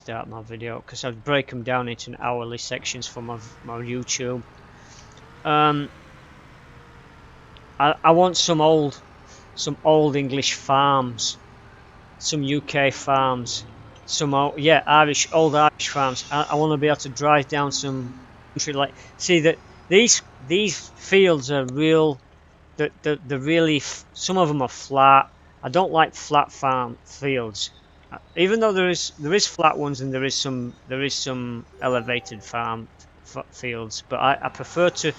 start my video because I'd break them down into hourly sections for my YouTube. I want some old English farms, some UK farms, some old Irish farms. I want to be able to drive down some country like see that these fields are real. The really some of them are flat. I don't like flat farm fields. Even though there is flat ones and there is some elevated farm fields, but I prefer to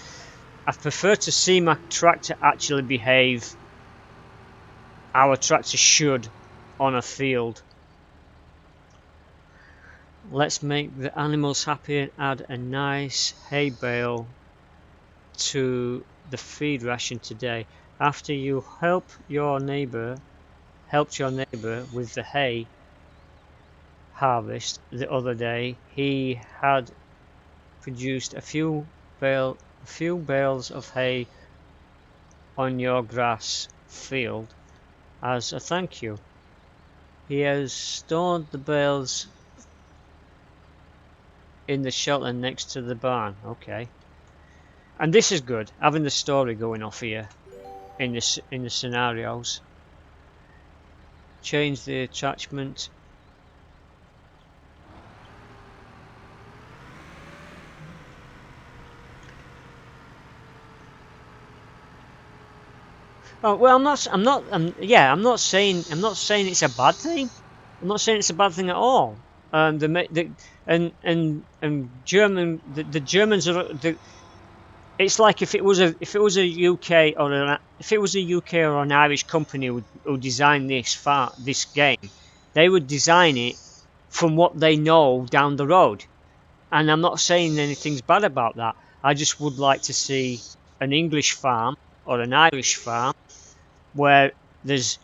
see my tractor actually behave how a tractor should on a field. Let's make the animals happy and add a nice hay bale to the feed ration today. After you helped your neighbor with the hay harvest the other day, he had produced a few bales of hay on your grass field as a thank you. He has stored the bales in the shelter next to the barn. Okay. And this is good, having the story going off here in the scenarios. Change the attachment. Oh well, I'm not saying it's a bad thing. I'm not saying it's a bad thing at all. The Germans are it's like if it was a UK or an Irish company who designed this game, they would design it from what they know down the road. And I'm not saying anything's bad about that. I just would like to see an English farm or an Irish farm where there's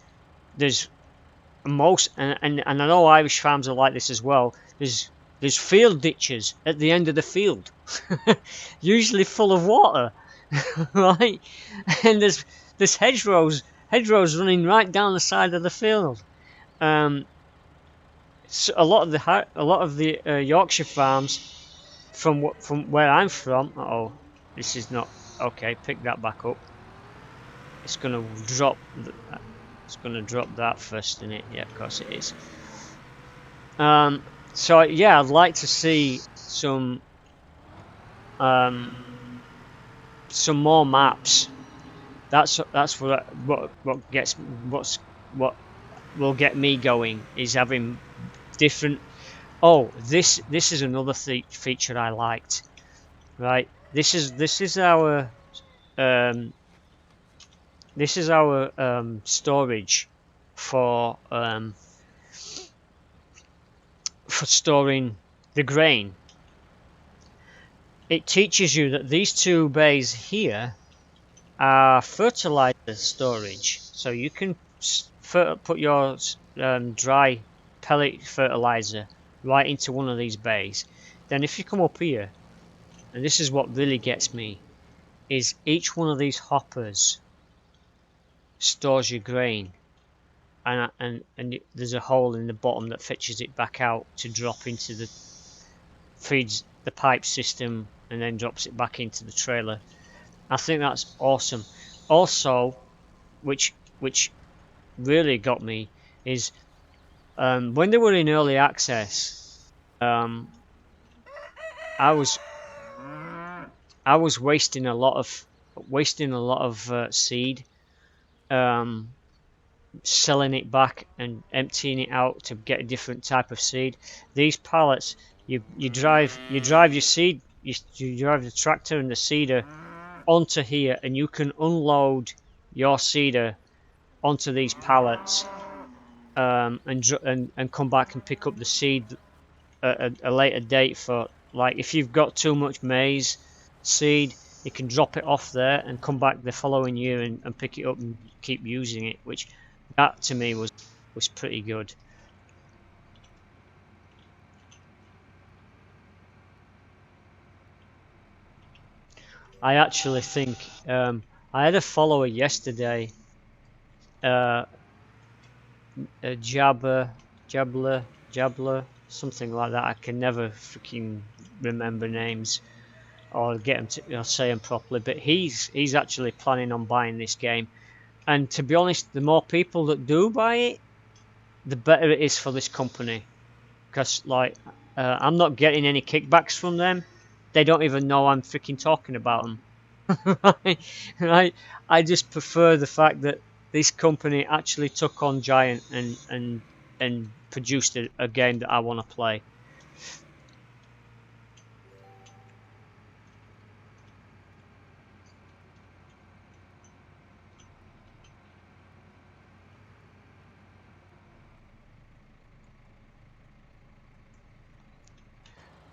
most and I know Irish farms are like this as well. There's field ditches at the end of the field, usually full of water, right? And there's hedgerows running right down the side of the field. So a lot of the Yorkshire farms from where I'm from. Oh, this is not okay. Pick that back up. It's gonna drop. It's gonna drop that first, isn't it? Yeah, of course it is. So yeah, I'd like to see some more maps. That's what will get me going is having different. Oh, this is another feature I liked. Right, this is our storage for storing the grain. It teaches you that these two bays here are fertilizer storage, so you can put your dry pellet fertilizer right into one of these bays. Then if you come up here, and this is what really gets me, is each one of these hoppers stores your grain, and there's a hole in the bottom that fetches it back out to drop into feeds the pipe system and then drops it back into the trailer. I think that's awesome. Also, which really got me is when they were in early access, I was wasting a lot of seed, selling it back and emptying it out to get a different type of seed. These pallets, you drive your seed, you drive the tractor and the seeder onto here, and you can unload your seeder onto these pallets, and come back and pick up the seed at a later date. For like if you've got too much maize seed, you can drop it off there and come back the following year and pick it up and keep using it, which that to me was pretty good. I actually think I had a follower yesterday, Jabler, something like that. I can never freaking remember names or get him to say them properly. But he's actually planning on buying this game, and to be honest, the more people that do buy it, the better it is for this company. Because like, I'm not getting any kickbacks from them. They don't even know I'm freaking talking about them. right? I just prefer the fact that this company actually took on Giant and produced a game that I want to play.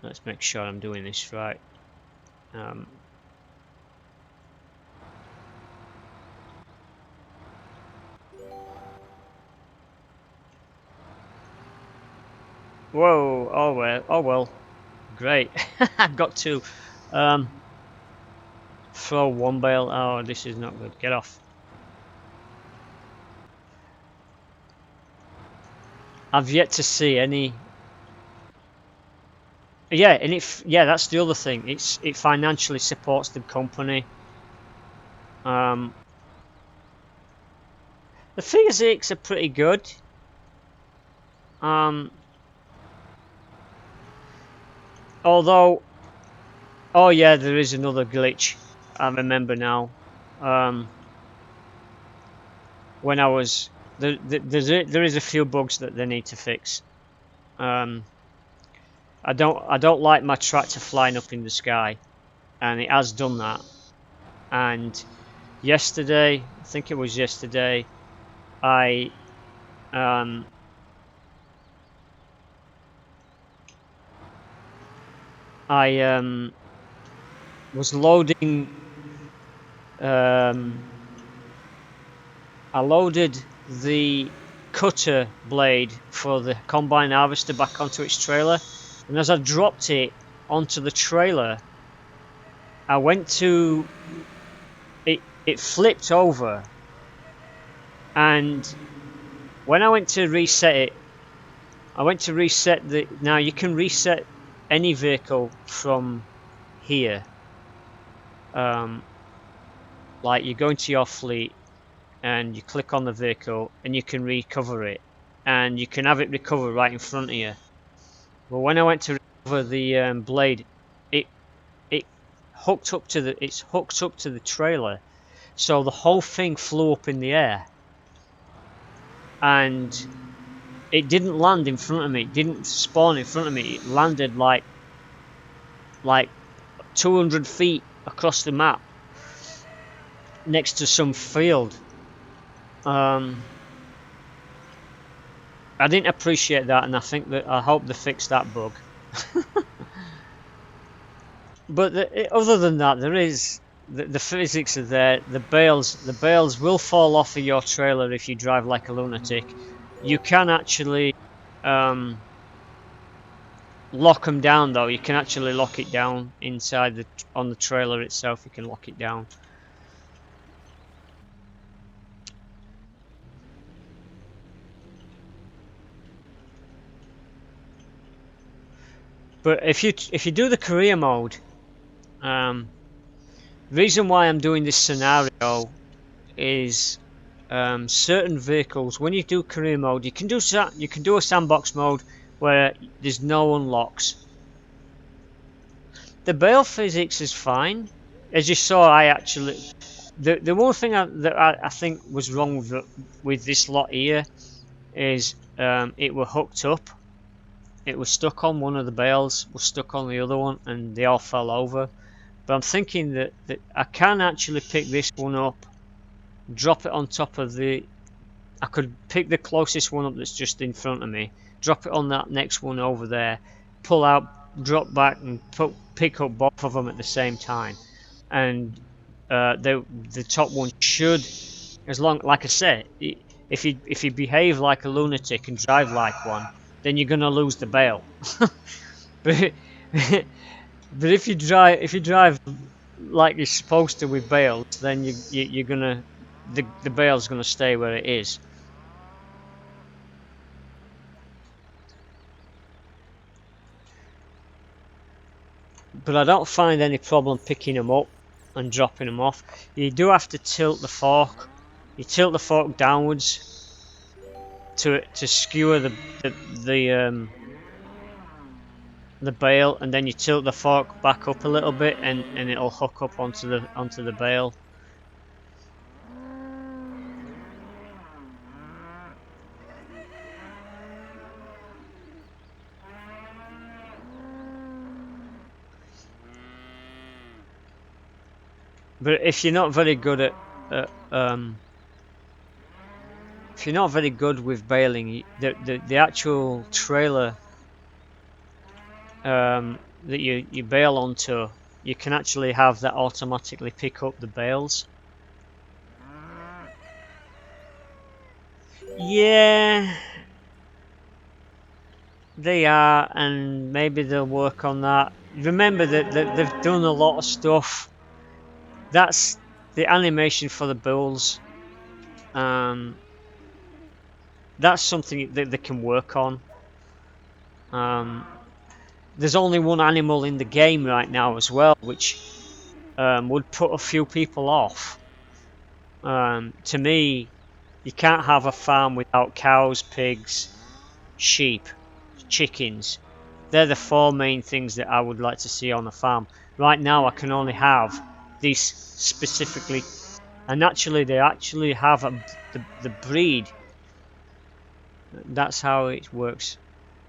Let's make sure I'm doing this right. Um, Whoa! Oh well! Oh well! Great! I've got to throw one bale. Oh, this is not good. Get off! I've yet to see any. Yeah, and that's the other thing. It financially supports the company. Um, the physics are pretty good. Um, although, oh yeah, there is another glitch. I remember now. When I was there is a few bugs that they need to fix. I don't like my tractor flying up in the sky, and it has done that. And yesterday, I think it was yesterday, I um, I was loading. Um, I loaded the cutter blade for the combine harvester back onto its trailer, and as I dropped it onto the trailer, I went to it flipped over, and when I went to reset it, I went to reset the. Now you can reset any vehicle from here. Like you go into your fleet and you click on the vehicle and you can recover it, and you can have it recover right in front of you. But when I went to recover the blade, it it it's hooked up to the trailer, so the whole thing flew up in the air, and it didn't land in front of me. It didn't spawn in front of me. It landed like 200 feet across the map, next to some field. I didn't appreciate that, and I hope they fix that bug. But other than that, there is the physics are there. The bales will fall off of your trailer if you drive like a lunatic. You can actually lock them down though. You can actually lock it down inside on the trailer itself. You can lock it down. But if you do the career mode, reason why I'm doing this scenario is certain vehicles. When you do career mode, you can do a sandbox mode where there's no unlocks. The bale physics is fine. As you saw, I actually the one thing that I think was wrong with this lot here is it were hooked up. It was stuck on one of the bales, was stuck on the other one, and they all fell over. But I'm thinking that I can actually pick this one up, drop it on top of the. I could pick the closest one up that's just in front of me, drop it on that next one over there, pull out, drop back, and pick up both of them at the same time. And the top one should, as long, like I said, if you behave like a lunatic and drive like one, then you're gonna lose the bale. but but if you drive like you're supposed to with bales, then you're gonna the bale's gonna stay where it is. but I don't find any problem picking them up and dropping them off. You do have to tilt the fork. You tilt the fork downwards to skewer the bale, and then you tilt the fork back up a little bit, and it'll hook up onto the bale. But if you're not very good at if you're not very good with baling, the actual trailer that you bale onto, you can actually have that automatically pick up the bales. Yeah, they are, and maybe they'll work on that. Remember that they've done a lot of stuff. That's the animation for the bulls. That's something that they can work on. There's only one animal in the game right now as well, which would put a few people off. To me, you can't have a farm without cows, pigs, sheep, chickens. They're the four main things that I would like to see on a farm. Right now, I can only have these specifically, and actually, they actually have the breed. That's how it works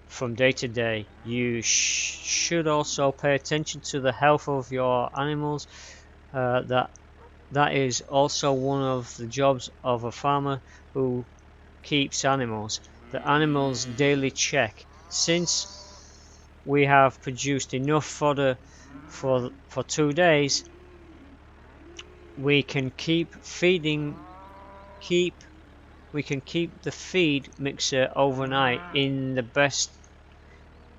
from day to day. You should also pay attention to the health of your animals. That is also one of the jobs of a farmer who keeps animals. The animals daily check. Since we have produced enough fodder for 2 days, we can keep feeding we can keep the feed mixer overnight in the best.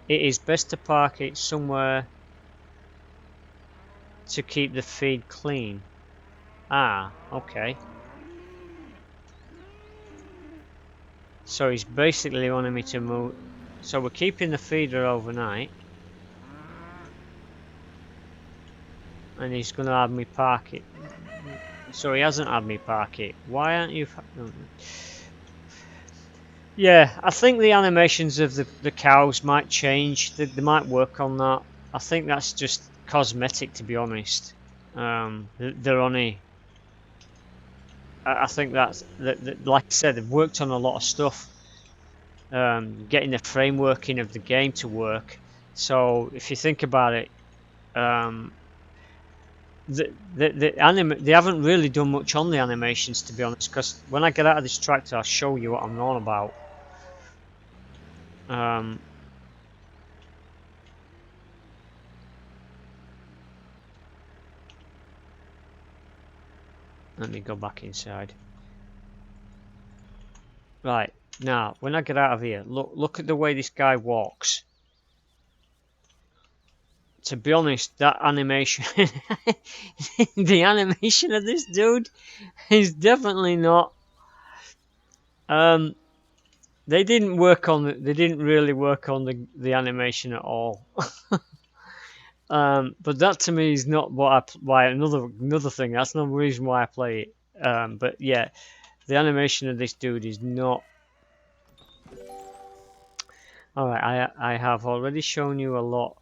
It is best to park it somewhere to keep the feed clean. Ah, okay. So he's basically wanting me to move. So we're keeping the feeder overnight. And he's going to have me park it. So he hasn't had me park it. Why aren't you... Yeah, I think the animations of the cows might change. They might work on that. I think that's just cosmetic, to be honest. They're only... I think that's... like I said, they've worked on a lot of stuff. Getting the frameworking of the game to work. So if you think about it, they haven't really done much on the animations, to be honest, because when I get out of this tractor, I'll show you what I'm on about. Let me go back inside. Right, now, when I get out of here, look at the way this guy walks. To be honest, that animation, the animation of this dude is definitely not. They didn't really work on the animation at all. But that to me is not why another thing. That's not the reason why I play it. But yeah, the animation of this dude is not. Alright, I have already shown you a lot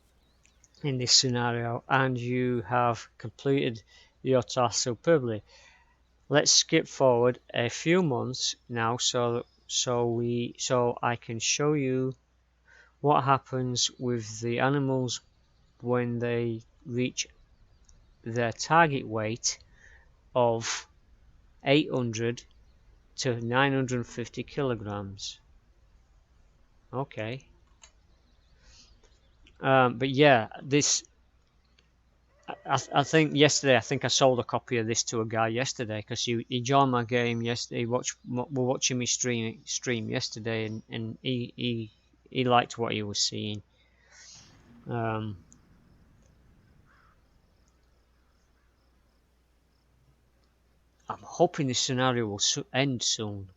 in this scenario, and you have completed your task superbly. Let's skip forward a few months now, so I can show you what happens with the animals when they reach their target weight of 800 to 950 kilograms. Okay. But yeah, this. I think yesterday. I think I sold a copy of this to a guy yesterday because he joined my game yesterday. We're watching me stream yesterday, and he liked what he was seeing. I'm hoping this scenario will end soon.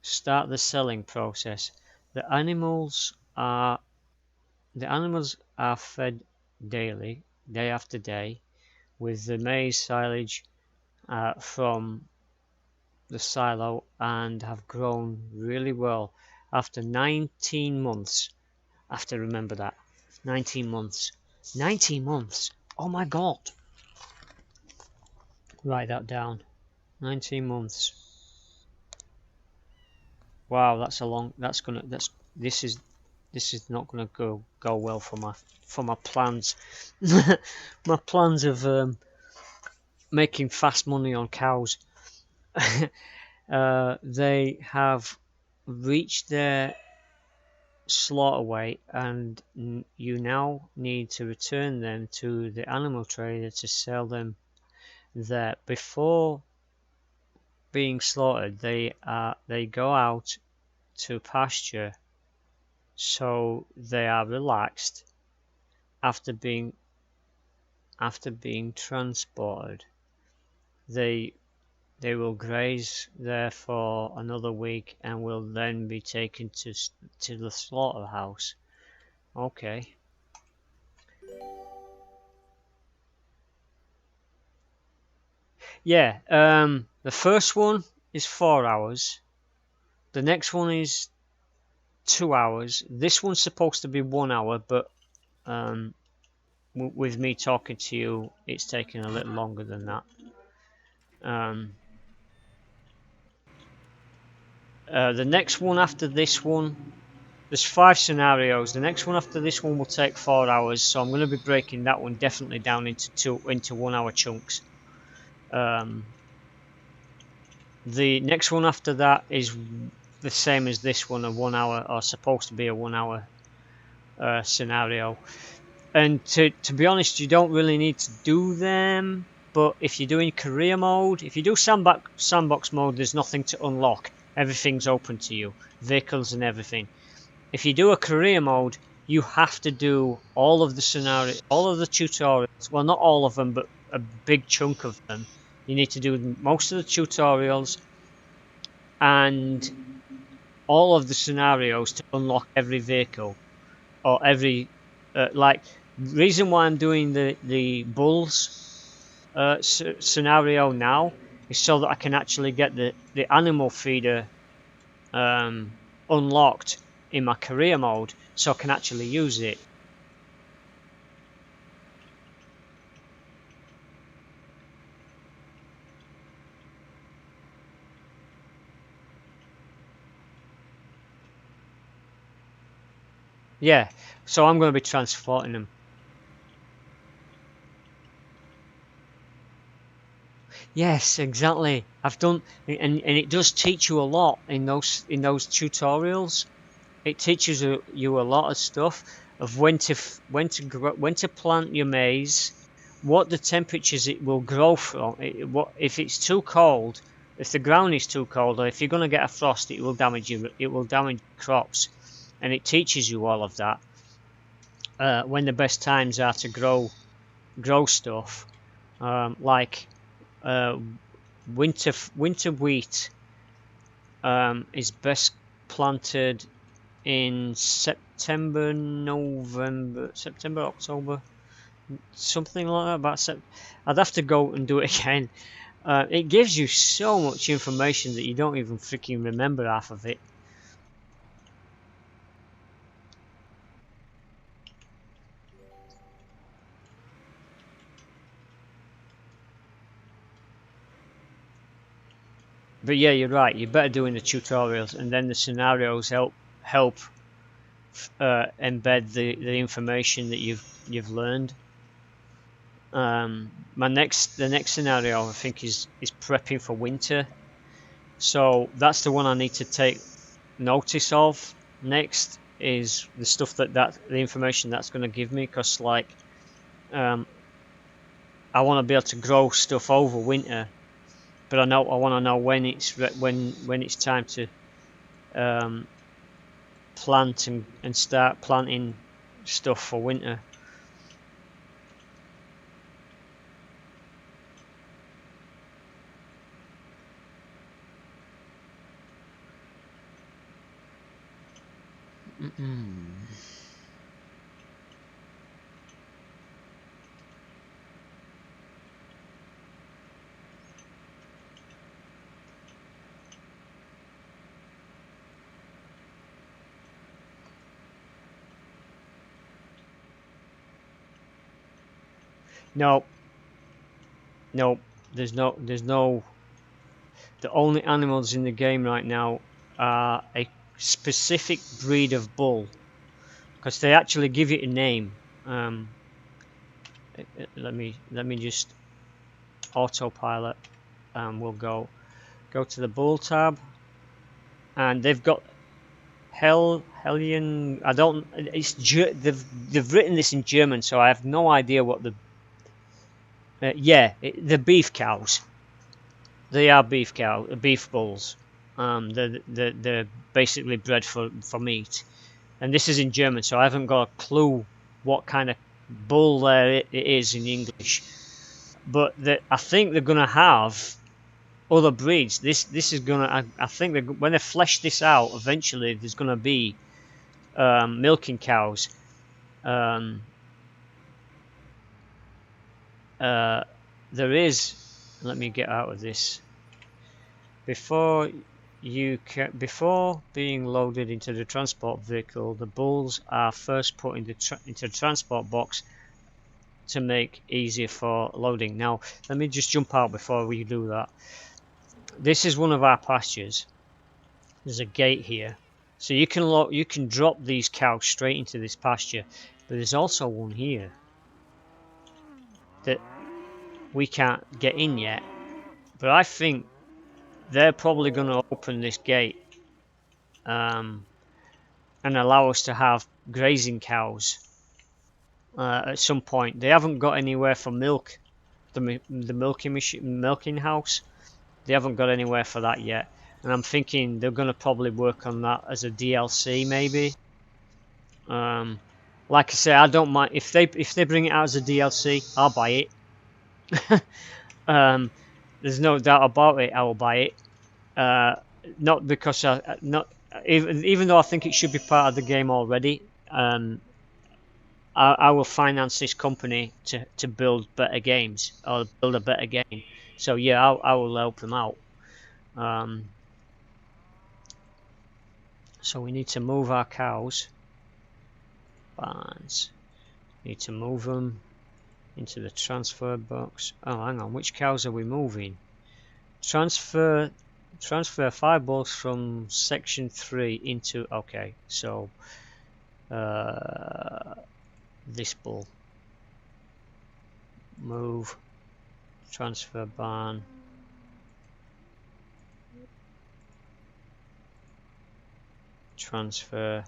Start the selling process. The animals are the animals are fed daily, day after day, with the maize silage from the silo and have grown really well after 19 months. I have to remember that. 19 months. 19 months! Oh my god! Write that down. 19 months. Wow, that's a long. That's gonna. That's. This is. This is not gonna go well for my plans. My plans of making fast money on cows. They have reached their slaughter weight, and you now need to return them to the animal trader to sell them there. Before being slaughtered, they go out to pasture, so they are relaxed after being transported. They they will graze there for another week and will then be taken to the slaughterhouse. Okay. Yeah, the first one is 4 hours. The next one is 2 hours. This one's supposed to be 1 hour, but with me talking to you, it's taking a little longer than that. Um, the next one after this one, there's 5 scenarios. The next one after this one will take 4 hours, so I'm going to be breaking that one definitely down into 1 hour chunks. The next one after that is the same as this one, a 1 hour, or supposed to be a 1 hour scenario. And to be honest, you don't really need to do them. But if you're doing career mode, if you do sandbox mode, there's nothing to unlock. Everything's open to you, vehicles and everything. If you do a career mode, you have to do all of the scenarios, all of the tutorials. Well, not all of them, but a big chunk of them. You need to do most of the tutorials and all of the scenarios to unlock every vehicle or every like. Reason why I'm doing the bulls scenario now is so that I can actually get the animal feeder unlocked in my career mode, so I can actually use it. Yeah, so I'm going to be transporting them. Yes, exactly. I've done, and it does teach you a lot in those tutorials. It teaches you a lot of stuff of when to plant your maize, what the temperatures it will grow from. What if it's too cold, if the ground is too cold, or if you're going to get a frost, it will damage you. It will damage crops, and it teaches you all of that. When the best times are to grow stuff, like winter wheat is best planted in September, October, something like that. I'd have to go and do it again. It gives you so much information that you don't even freaking remember half of it. But yeah, you're right. You're better doing the tutorials, and then the scenarios help embed the information that you've learned. The next scenario I think is prepping for winter. So that's the one I need to take notice of. Next is the stuff that the information that's going to give me, because like I want to be able to grow stuff over winter, but I want to know when it's time to plant and start planting stuff for winter. No, no, there's no. The only animals in the game right now are a specific breed of bull, because they actually give it a name. Let me just autopilot, and we'll go to the bull tab, and they've got Hellion. I don't. They've written this in German, so I have no idea what the. The beef cows. They are beef bulls. They're basically bred for meat, and this is in German, so I haven't got a clue what kind of bull it is in English. But I think they're gonna have other breeds. This is gonna. I think when they flesh this out, eventually there's gonna be milking cows. Um, there is. Let me get out of this. Before being loaded into the transport vehicle, the bulls are first put into the transport box to make easier for loading. Now, let me just jump out before we do that. This is one of our pastures. There's a gate here, so you can drop these cows straight into this pasture. But there's also one here that we can't get in yet. But I think they're probably going to open this gate and allow us to have grazing cows at some point. They haven't got anywhere for milk, the milking house. They haven't got anywhere for that yet, and I'm thinking they're going to probably work on that as a DLC maybe. Like I say, I don't mind if they bring it out as a DLC. I'll buy it. There's no doubt about it. I will buy it. Not because even though I think it should be part of the game already. I will finance this company to build better games or build a better game. So yeah, I will help them out. So we need to move our cows. Barns. Need to move them into the transfer box. Oh, hang on. Which cows are we moving? Transfer 5 bulls from section 3 into. Okay, so this bull. Move. Transfer barn. Transfer.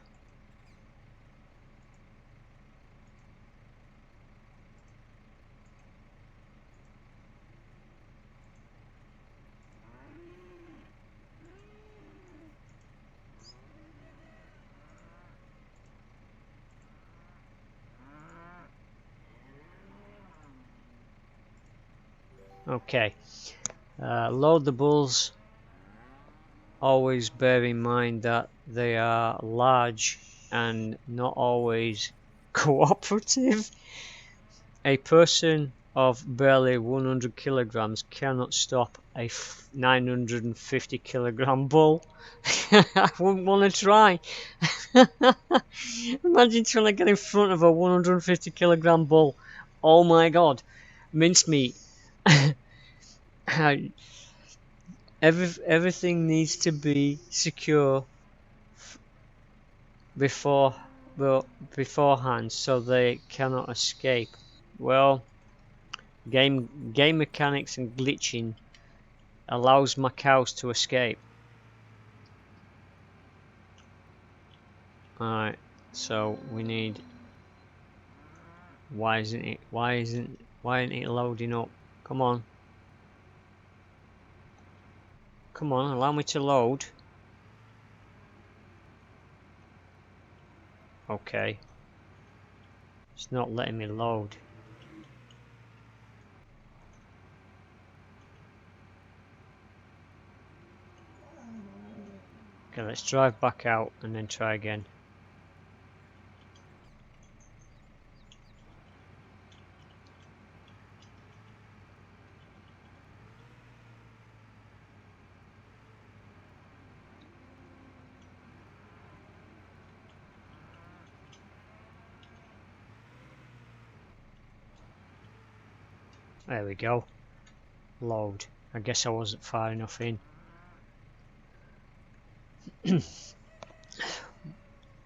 Okay. Load the bulls. Always bear in mind that they are large and not always cooperative. A person of barely 100 kilograms cannot stop a 950 kilogram bull. I wouldn't want to try. Imagine trying to get in front of a 150 kilogram bull. Oh my god. Mincemeat. Everything needs to be secure beforehand so they cannot escape. Well, game mechanics and glitching allows my cows to escape. Alright, so we need. Why isn't it loading up? Come on. Come on, allow me to load. Okay. It's not letting me load. Okay, let's drive back out and then try again. There we go. Load. I guess I wasn't far enough in.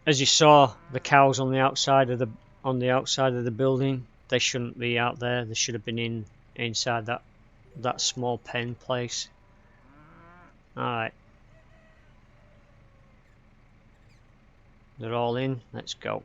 As you saw, the cows on the outside of the building, they shouldn't be out there. They should have been inside that small pen place. All right. They're all in. Let's go.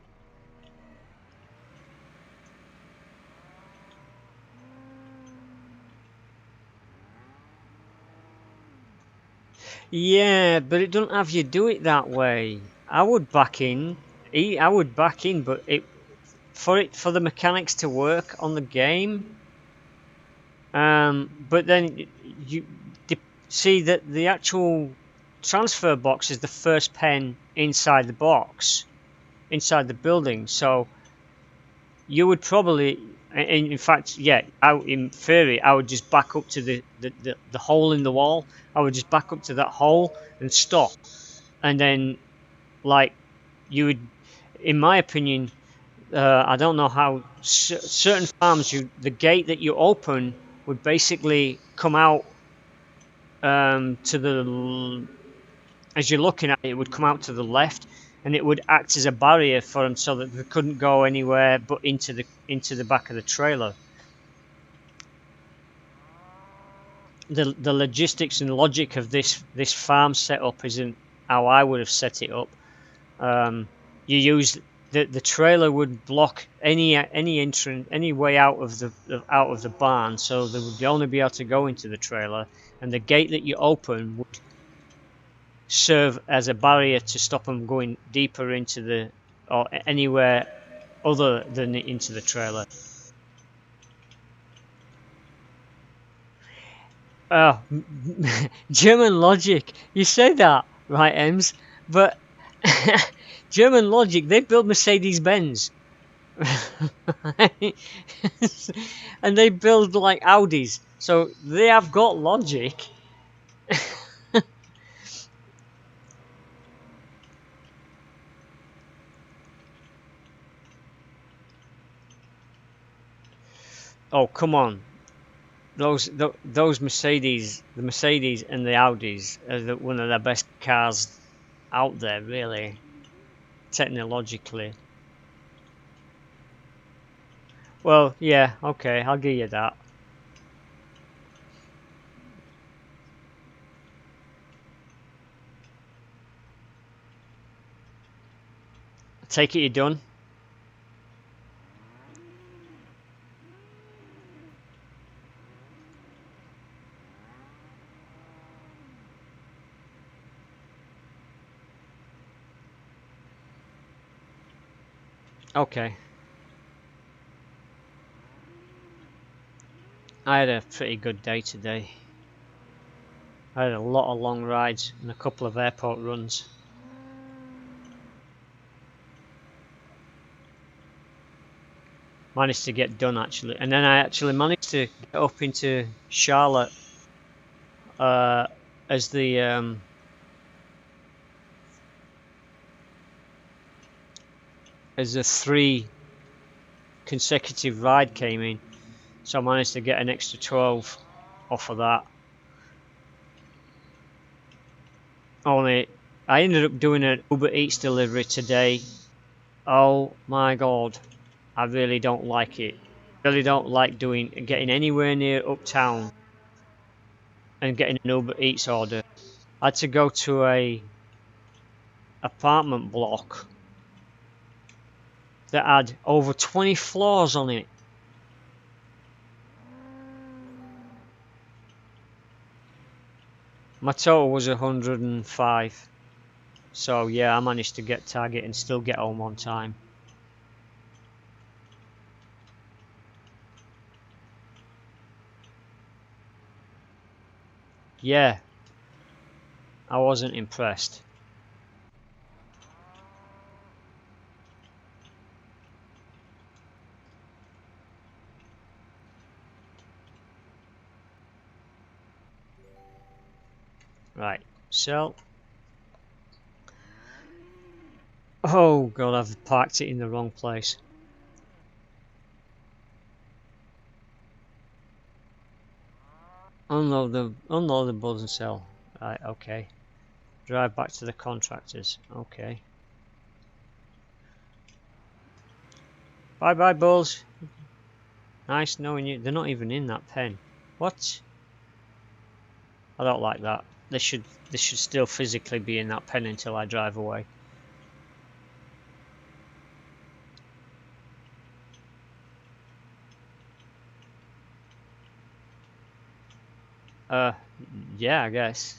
Yeah, but it doesn't have you do it that way. I would back in. I would back in, but for the mechanics to work on the game. But then you see that the actual transfer box is the first pen inside the box, inside the building. So you would probably, in fact, yeah, in theory, I would just back up to the hole in the wall. I would just back up to that hole and stop. And then, like, you would, in my opinion, I don't know how certain farms, the gate that you open would basically come out to the, as you're looking at it, it would come out to the left, and it would act as a barrier for them so that they couldn't go anywhere but into the back of the trailer. The logistics and logic of this farm setup isn't how I would have set it up. You use the trailer would block any entrance, any way out of the barn, so they would only be able to go into the trailer, and the gate that you open would serve as a barrier to stop them going deeper into or anywhere other than into the trailer. Oh, German logic. You say that, right, Ems? But German logic, they built Mercedes-Benz. And they build like Audis. So they have got logic. Oh, come on. Those Mercedes, the Mercedes and the Audis are one of the best cars out there, really, technologically. Well, yeah, okay, I'll give you that. Take it you're done. Okay. I had a pretty good day today. I had a lot of long rides and a couple of airport runs. Managed to get done actually, and then I actually managed to get up into Charlotte as the as the 3 consecutive ride came in, so I managed to get an extra 12 off of that. Only I ended up doing an Uber Eats delivery today. Oh my god, I really don't like it. Really don't like getting anywhere near Uptown and getting an Uber Eats order. I had to go to a apartment block that had over 20 floors on it. My total was 105. So yeah, I managed to get Target and still get home on time. Yeah, I wasn't impressed. Right, so... Oh god, I've parked it in the wrong place. Unload the bulls and sell. Right, okay. Drive back to the contractors. Okay. Bye bye, bulls. Nice knowing you. They're not even in that pen. What? I don't like that. They should still physically be in that pen until I drive away. Yeah, I guess.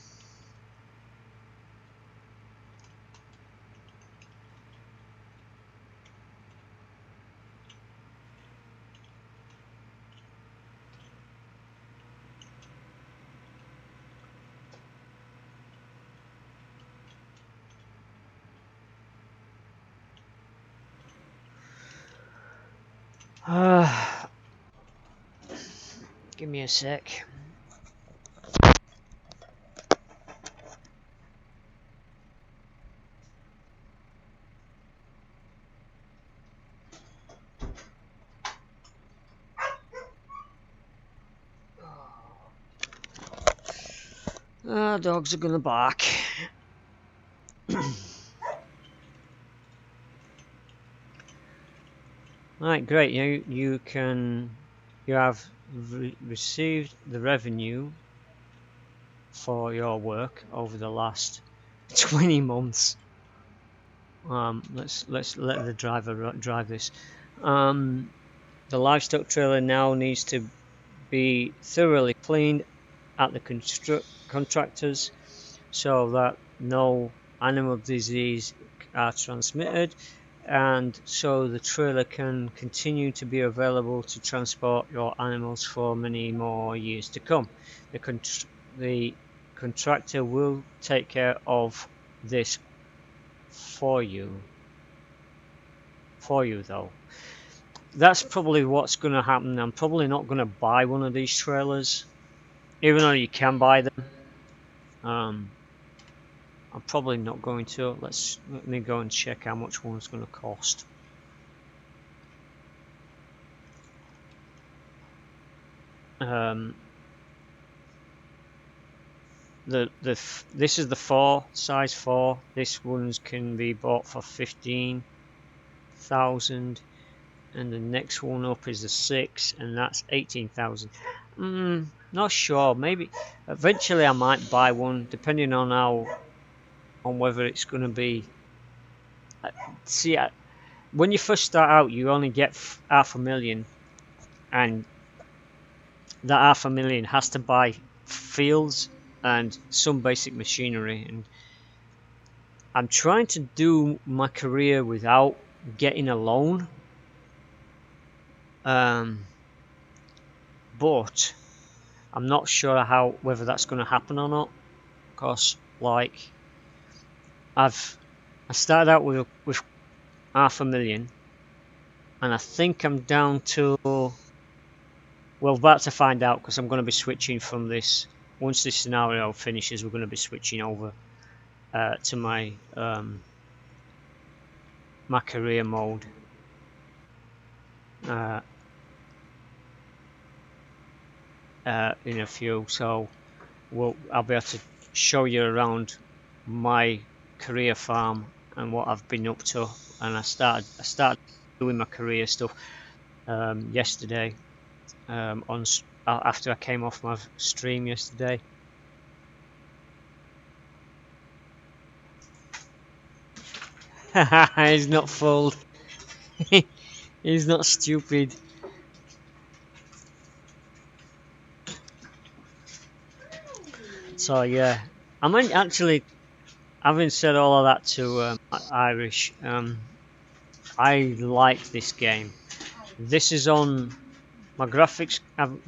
Give me a sec. Dogs are gonna bark. Right, great. You have received the revenue for your work over the last 20 months. Let's let the driver drive this. The livestock trailer now needs to be thoroughly cleaned at the contractors so that no animal disease are transmitted, and so the trailer can continue to be available to transport your animals for many more years to come. The contractor will take care of this for you though. That's probably what's going to happen. I'm probably not going to buy one of these trailers, even though you can buy them. I'm probably not going to. Let me go and check how much one's going to cost. This is the 4, size 4. This one's can be bought for 15,000, and the next one up is the 6, and that's 18,000. Not sure. Maybe eventually I might buy one, depending on whether it's going to be. See, when you first start out, you only get $500,000, and that $500,000 has to buy fields and some basic machinery. And I'm trying to do my career without getting a loan. But I'm not sure whether that's going to happen or not, because like I started out with $500,000, and I think I'm down to, well, about to find out, because I'm going to be switching from this. Once this scenario finishes, we're going to be switching over to my my career mode. In a few, so I'll be able to show you around my career farm and what I've been up to. And I started doing my career stuff yesterday, after I came off my stream yesterday. He's not fooled. He's not stupid. So yeah, I mean, actually, having said all of that to Irish, I like this game. This is on my graphics. I've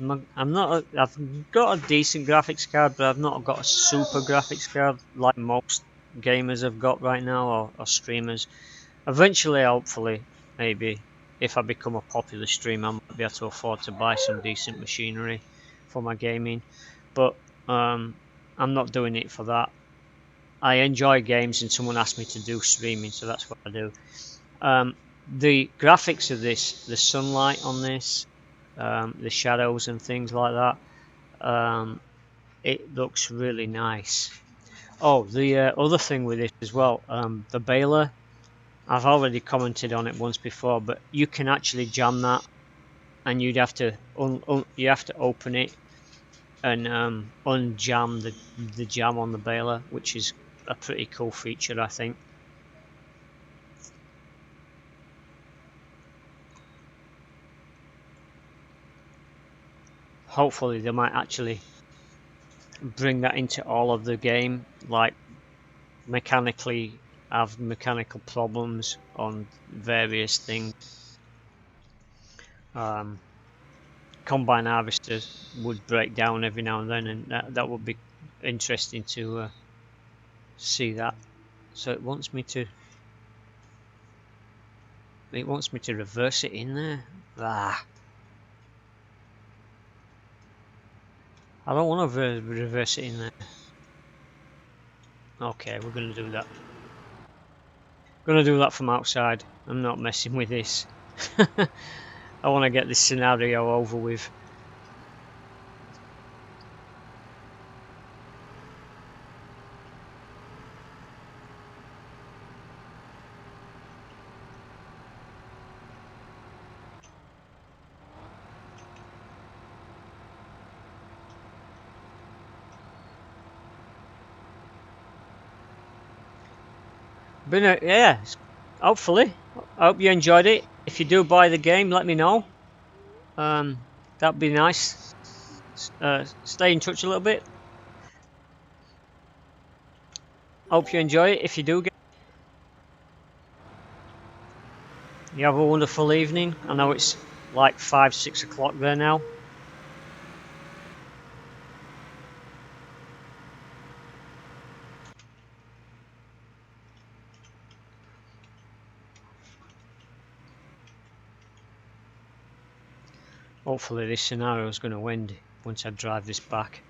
got a decent graphics card, but I've not got a super graphics card like most gamers have got right now, or streamers. Eventually, hopefully, maybe if I become a popular streamer, I might be able to afford to buy some decent machinery for my gaming. But I'm not doing it for that. I enjoy games, and someone asked me to do streaming, so that's what I do. The graphics of this, the sunlight on this, the shadows and things like that, it looks really nice. Oh, the other thing with it as well, the baler, I've already commented on it once before, but you can actually jam that, and you'd have to you have to open it and unjam the jam on the baler, which is a pretty cool feature, I think. Hopefully they might actually bring that into all of the game, like mechanically have mechanical problems on various things. Combine harvesters would break down every now and then, and that would be interesting to see that. So it wants me to reverse it in there. I don't want to reverse it in there. Okay, we're going to do that. Going to do that from outside. I'm not messing with this. I want to get this scenario over with. Yeah, hopefully. I hope you enjoyed it. If you do buy the game, let me know. That'd be nice. Stay in touch a little bit. Hope you enjoy it. If you do get, you have a wonderful evening. I know it's like 5-6 o'clock there now. Hopefully this scenario is going to end once I drive this back.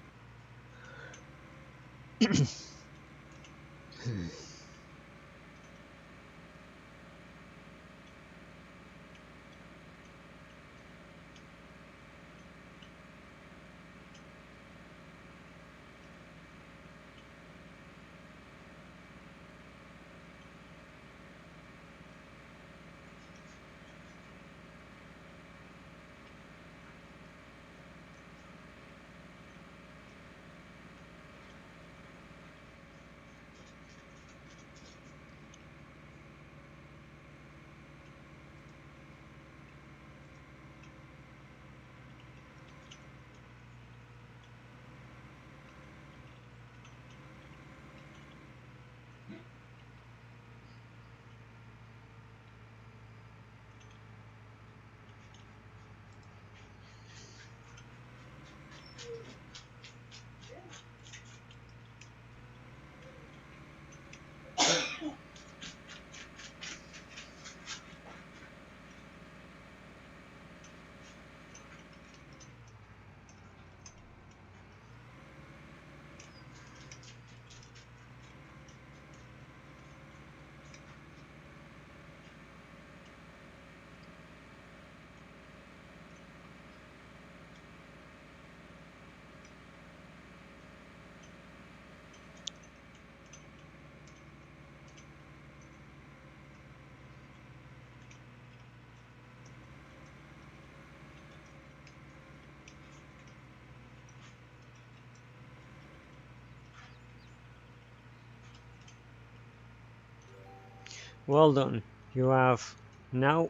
Well done. You have now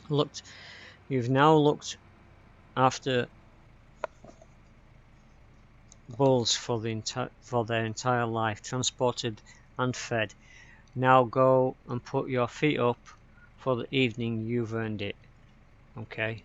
looked. You've now looked after bulls for their entire life, transported and fed. Now go and put your feet up for the evening. You've earned it. Okay.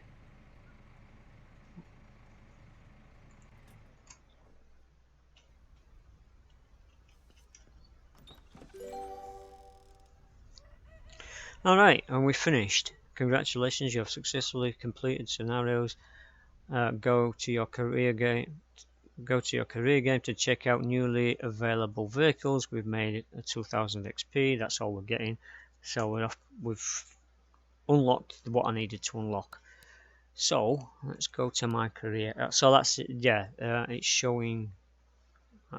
Alright, and we finished. Congratulations, you have successfully completed scenarios. Go to your career game to check out newly available vehicles. We've made a 2000 XP, that's all we're getting. So we've unlocked what I needed to unlock. So let's go to my career. So that's it. Yeah, it's showing.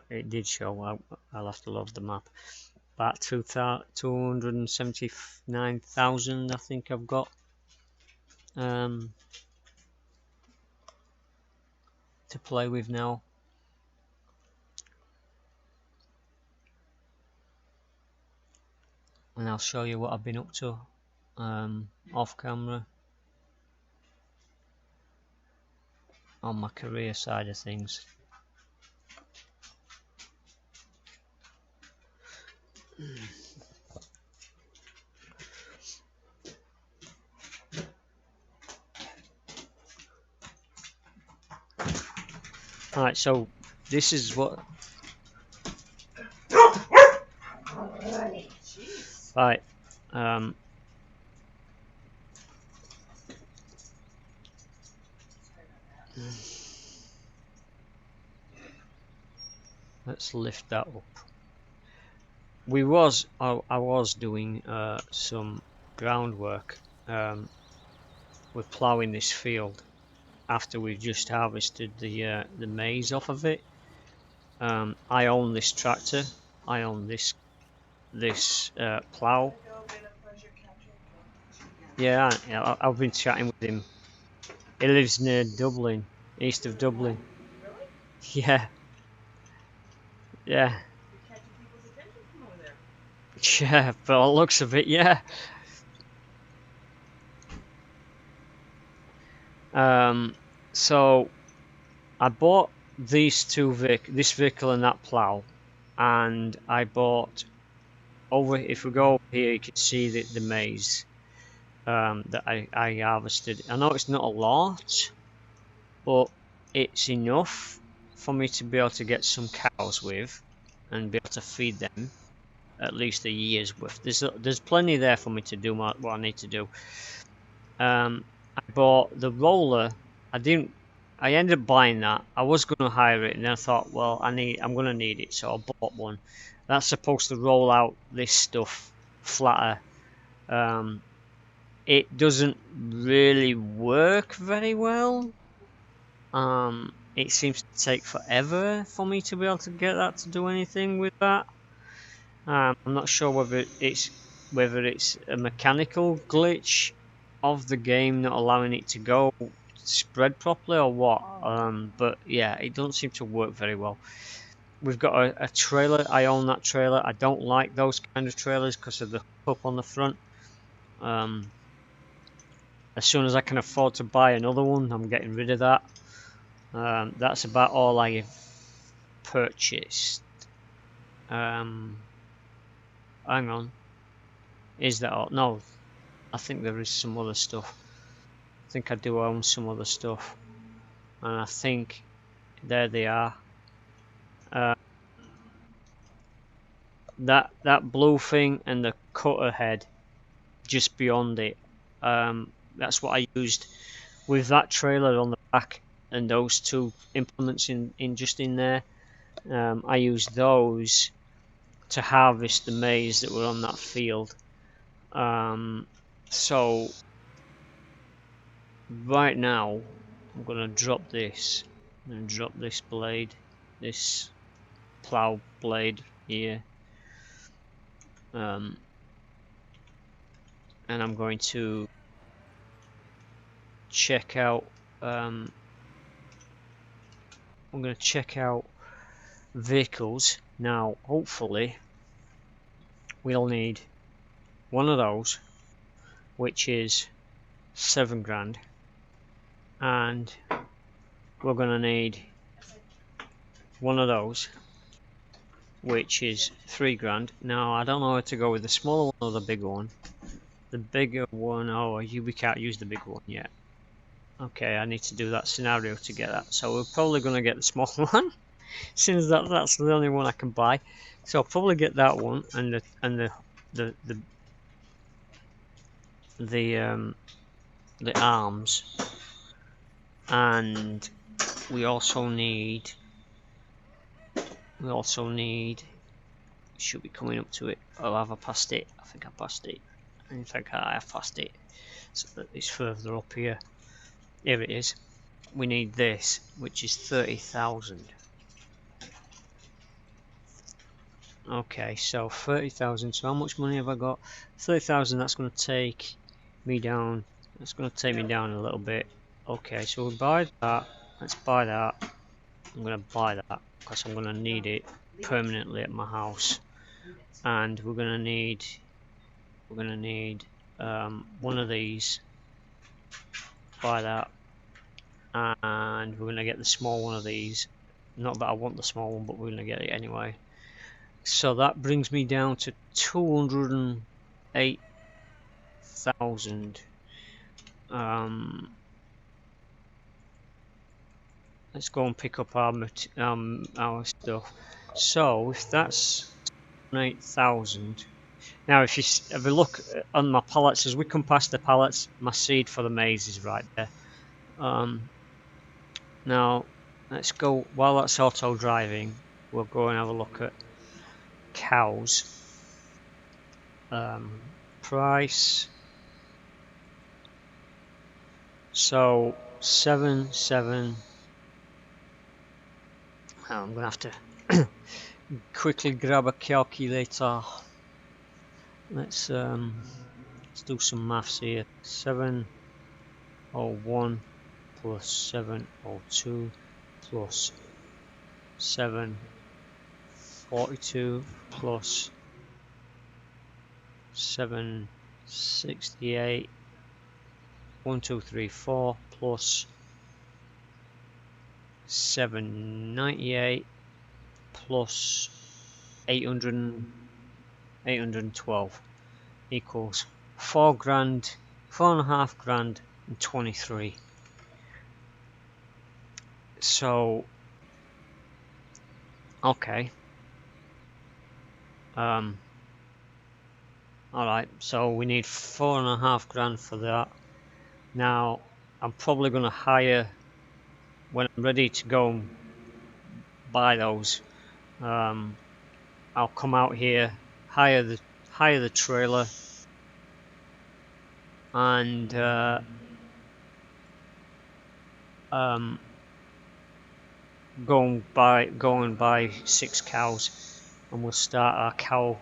It did show. I'll have to load the map. About 279,000, I think I've got. To play with now. And I'll show you what I've been up to off camera on my career side of things. Alright, so this is what. Right. Let's lift that up. I was doing some groundwork with ploughing this field after we've just harvested the maize off of it. I own this tractor. I own this plough. Yeah, I've been chatting with him. He lives near Dublin, east of Dublin. Yeah. Yeah. Yeah, but it looks of it, yeah. So I bought this vehicle and that plough, and I bought over. If we go over here, you can see the maize that I harvested. I know it's not a lot, but it's enough for me to be able to get some cows with and be able to feed them at least a year's worth. There's plenty there for me to do what I need to do. I bought the roller. I ended up buying that. I was going to hire it, and then I thought, well, I'm going to need it, so I bought one. That's supposed to roll out this stuff flatter. It doesn't really work very well. It seems to take forever for me to be able to get that to do anything with that. I'm not sure whether it's a mechanical glitch of the game not allowing it to go spread properly or what. But yeah, it doesn't seem to work very well. We've got a trailer. I own that trailer. I don't like those kind of trailers because of the hook on the front. As soon as I can afford to buy another one, I'm getting rid of that. That's about all I have purchased. Hang on. Is that all? No, I think there is some other stuff. I think I do own some other stuff. And I think there they are. That blue thing and the cutter head just beyond it. That's what I used with that trailer on the back and those two implements in there. I used those to harvest the maize that were on that field. So right now I'm gonna drop this and drop this blade, this plow blade here, and I'm going to check out. I'm going to check out vehicles now. Hopefully, we'll need one of those, which is £7,000, and we're going to need one of those, which is £3,000. Now I don't know how to go with the smaller one or the bigger one. The bigger one, we can't use the bigger one yet. Okay, I need to do that scenario to get that. So we're probably going to get the smaller one, since that's the only one I can buy. So I'll probably get that one and the arms, and we also need. Should be coming up to it. Oh, have I passed it? I think I passed it. In fact, I have passed it. So that it's further up here. Here it is. We need this, which is 30,000. Okay, so 30,000. So how much money have I got? 30,000. That's going to take me down. That's going to take me down a little bit. Okay, so we'll buy that. Let's buy that. I'm going to buy that because I'm going to need it permanently at my house. And we're going to need one of these. Buy that. And we're going to get the small one of these. Not that I want the small one, but we're going to get it anyway. So that brings me down to 208,000. Let's go and pick up our stuff. So if that's 8,000. Now if you have a look on my pallets, as we come past the pallets, my seed for the maize is right there. Now let's go, while that's auto driving, we'll go and have a look at cows. Price. So 7. I'm gonna have to quickly grab a calculator. Let's do some maths here. 701 plus 702 plus 742 plus 768. 1, 2, 3, 4 plus 798 plus 812 equals 4 grand, 4.5 grand and 23. So okay, all right, so we need 4.5 grand for that. Now I'm probably going to hire, when I'm ready to go and buy those, I'll come out here, hire the trailer, and go and buy 6 cows, and we'll start our cow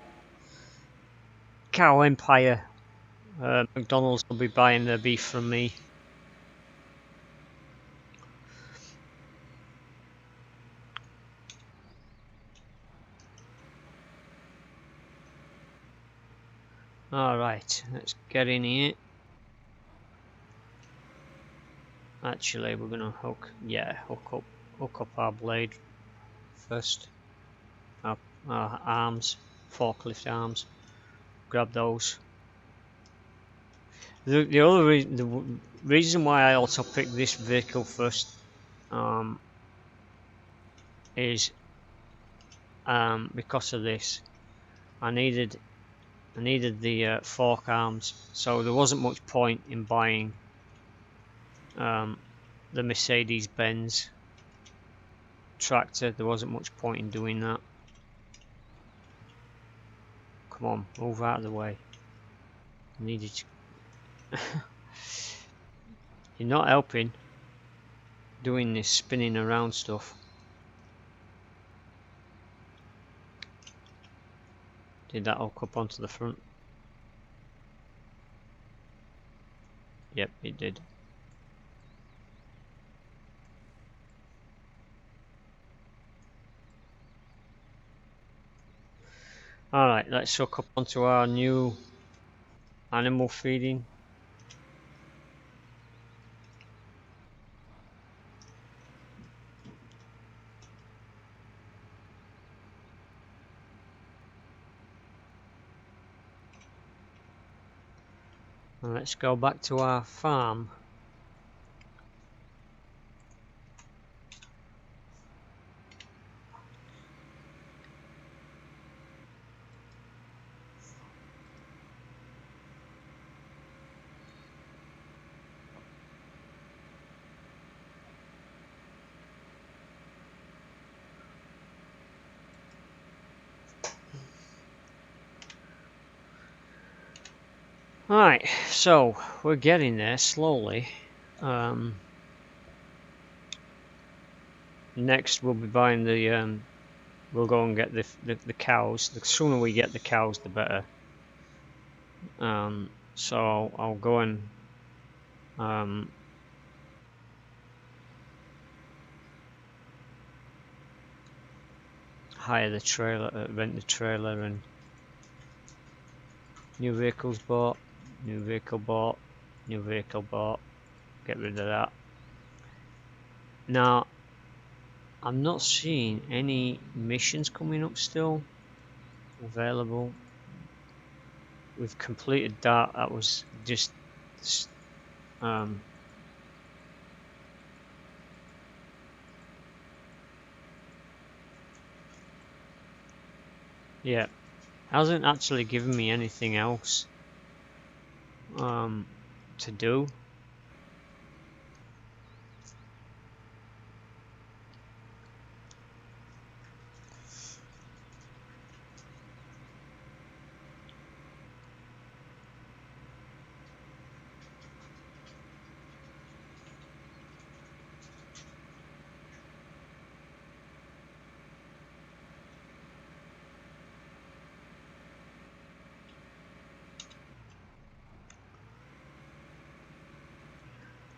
empire. McDonald's will be buying their beef from me. Alright, let's get in here. Actually, we're gonna hook up our blade first. Our arms, forklift arms. Grab those. The other reason why I also picked this vehicle first is because of this. I needed the fork arms, so there wasn't much point in buying the Mercedes-Benz tractor. There wasn't much point in doing that. Come on, move out of the way. I needed to. You're not helping doing this spinning around stuff. Did that hook up onto the front? Yep, it did. Alright, let's hook up onto our new animal feeding. And let's go back to our farm. Alright, so we're getting there slowly. next we'll be buying the we'll go and get the cows. The sooner we get the cows, the better. So I'll go and hire the trailer, rent the trailer, and new vehicles bought, new vehicle bought, new vehicle bought. Get rid of that. Now, I'm not seeing any missions coming up still available. We've completed that. That was just yeah, hasn't actually given me anything else to do.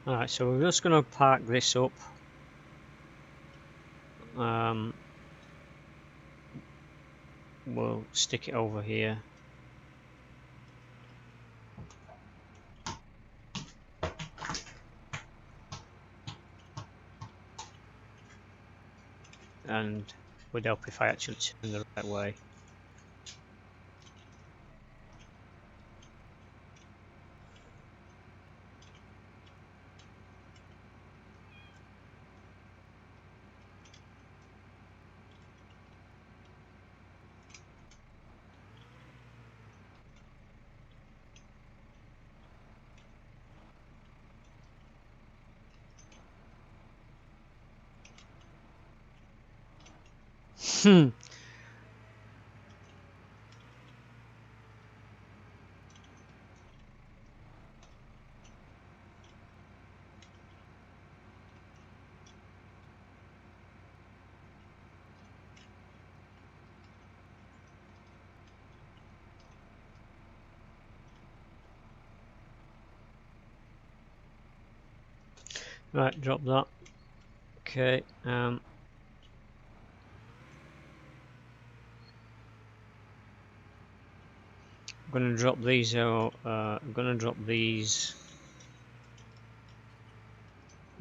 Alright, so we're just going to park this up. We'll stick it over here. And would help if I actually turn the right way. Right, drop that. Okay. I'm gonna drop these out. I'm gonna drop these.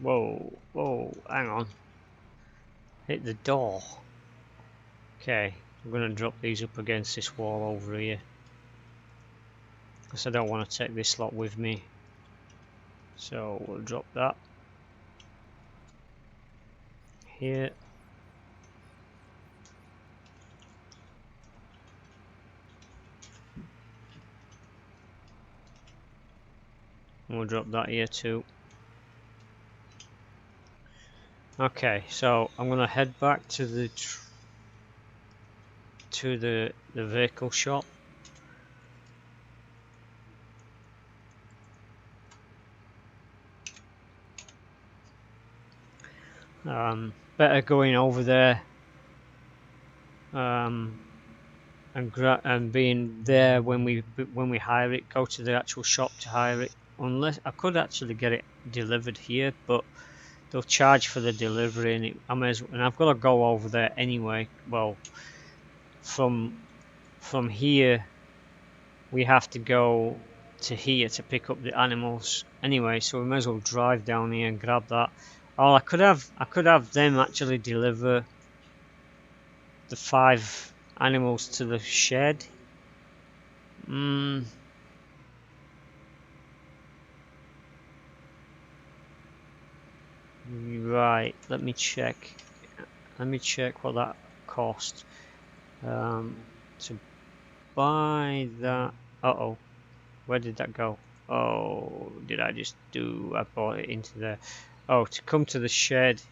Whoa, whoa, hang on. Hit the door. Okay, I'm gonna drop these up against this wall over here. Because I don't want to take this lot with me. So we'll drop that. Here. And we'll drop that here too. Okay, so I'm gonna head back to the vehicle shop. Better going over there and being there when we hire it. Go to the actual shop to hire it. Unless I could actually get it delivered here, but they'll charge for the delivery, and and I've got to go over there anyway. Well, from here we have to go to here to pick up the animals anyway, so we may as well drive down here and grab that. Oh, I could have them actually deliver the 5 animals to the shed. Right, let me check what that cost to buy that. Uh-oh, where did that go? Oh, did I just do, I bought it into there. Oh, to come to the shed.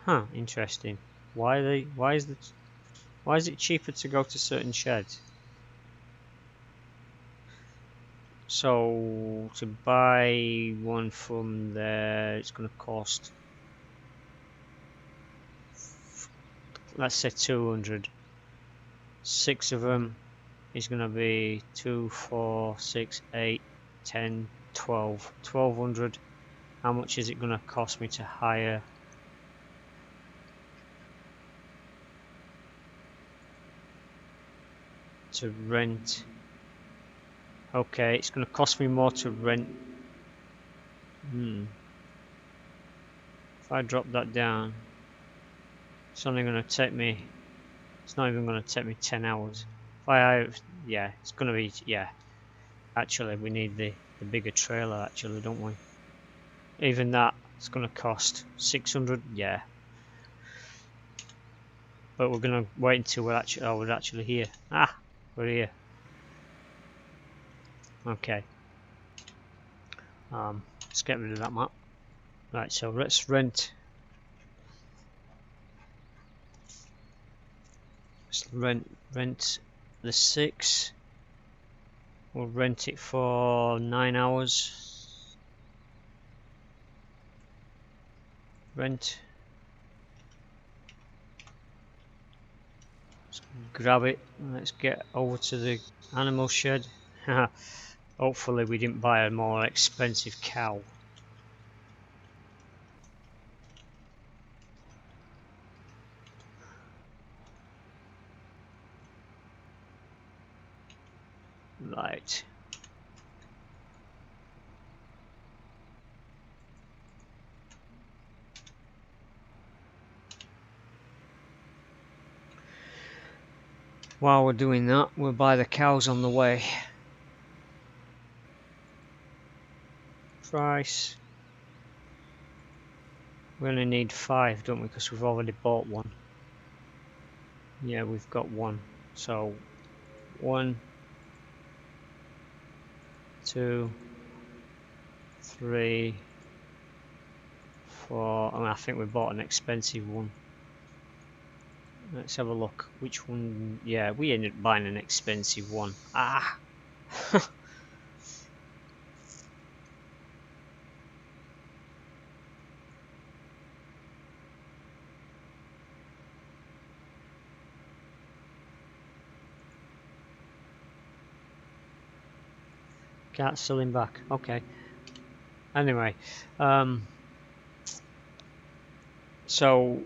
Huh, interesting. Why is it cheaper to go to certain sheds? So to buy one from there, it's going to cost, let's say 200. 6 of them is going to be 2, 4, 6, 8, 10, 12. 1200. How much is it going to cost me to hire? To rent? Okay, it's going to cost me more to rent. If I drop that down, it's only going to take me, it's not even going to take me 10 hours. If I, yeah, it's going to be, yeah. Actually, we need the bigger trailer, actually, don't we? Even that, it's going to cost 600, yeah. But we're going to wait until we're actually, oh, we're actually here. Ah, we're here. Okay. Let's get rid of that map. Right, so let's rent. Let's rent the 6. We'll rent it for 9 hours. Rent. Let's grab it. Let's get over to the animal shed. Hopefully we didn't buy a more expensive cow. Right. While we're doing that, we'll buy the cows on the way. Price. We only need 5, don't we? Because we've already bought one. Yeah, we've got one. So 1, 2, 3, 4. I think we bought an expensive one. Let's have a look. Which one? Yeah, we ended up buying an expensive one. Ah! Can't sell him back. Okay. Anyway, so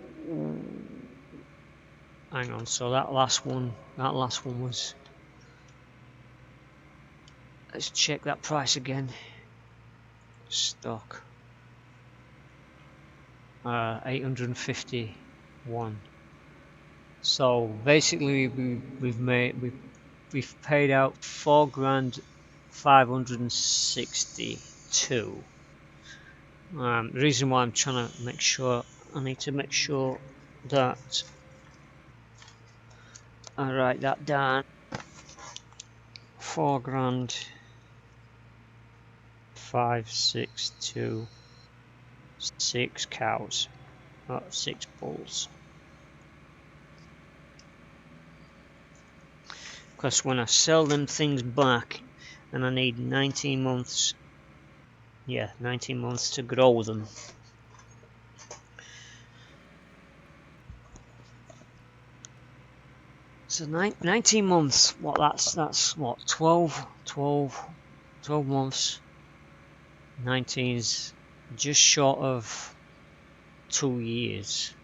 hang on. So that last one was. Let's check that price again. Stock. 851. So basically, we've paid out 4,562. The reason why I'm trying to make sure, I need to make sure that I write that down. 4,562. 6 cows, not 6 bulls. Because when I sell them things back, and I need 19 months, yeah, 19 months to grow them. So 19 months, what that's what, 12 months. 19's just short of 2 years.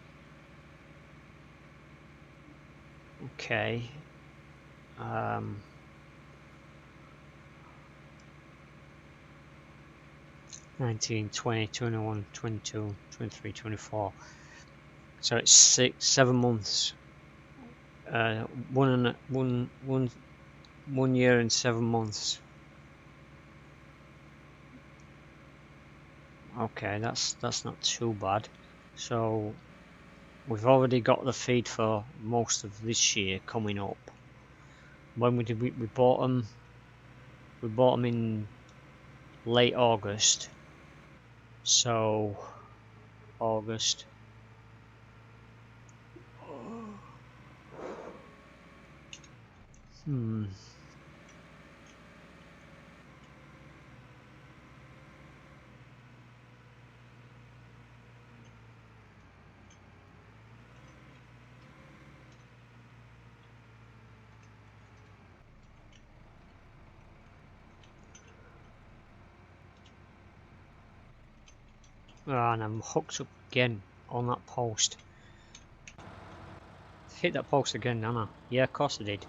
Okay. 19, 20, 21, 22, 23, 24. So it's 7 months. 1 year and 7 months. Okay, that's not too bad. So we've already got the feed for most of this year coming up. When we bought them? We bought them in late August. So August. Oh, and I'm hooked up again on that post. Hit that post again, Nana. Yeah, of course I did.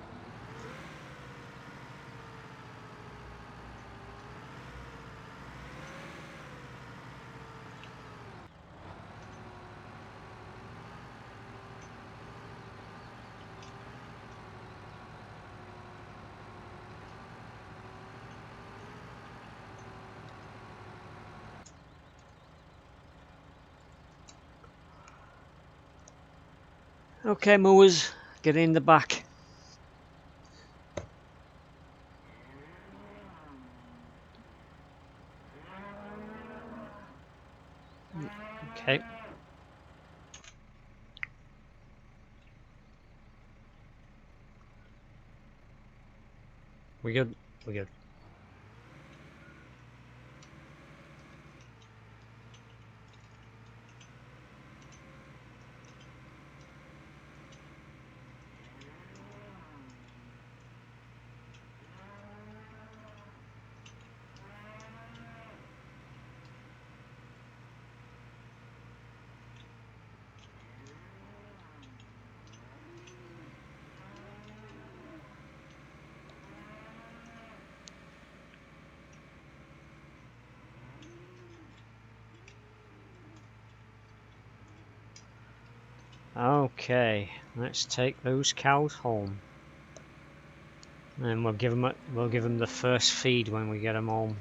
Okay, mowers, get in the back. Okay. We good. We good. Okay, let's take those cows home. And we'll give them the first feed when we get them home.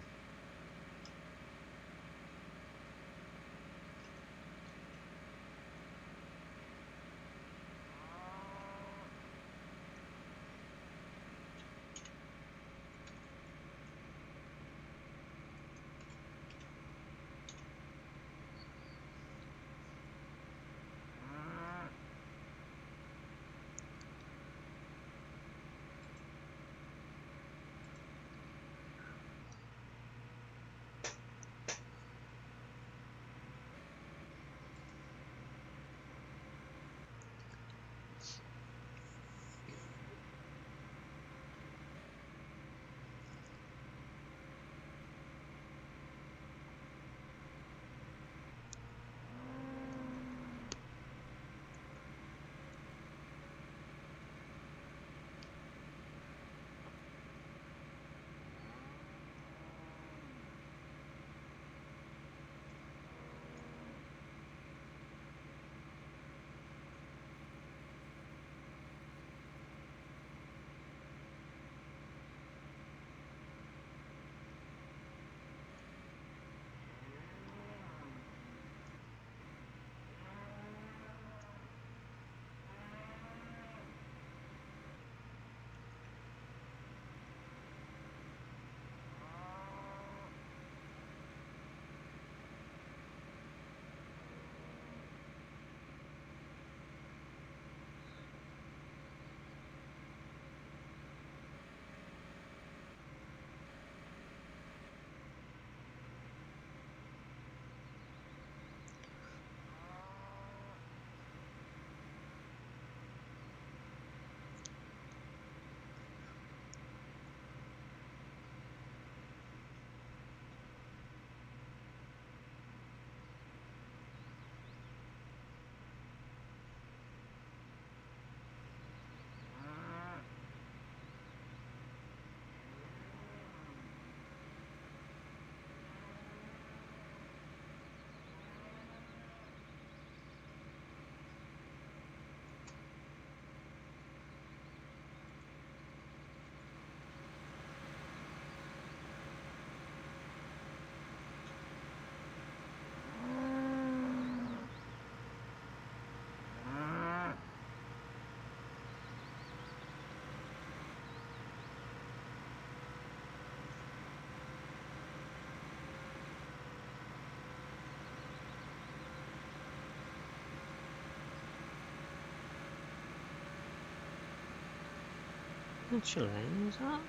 Actually, is that?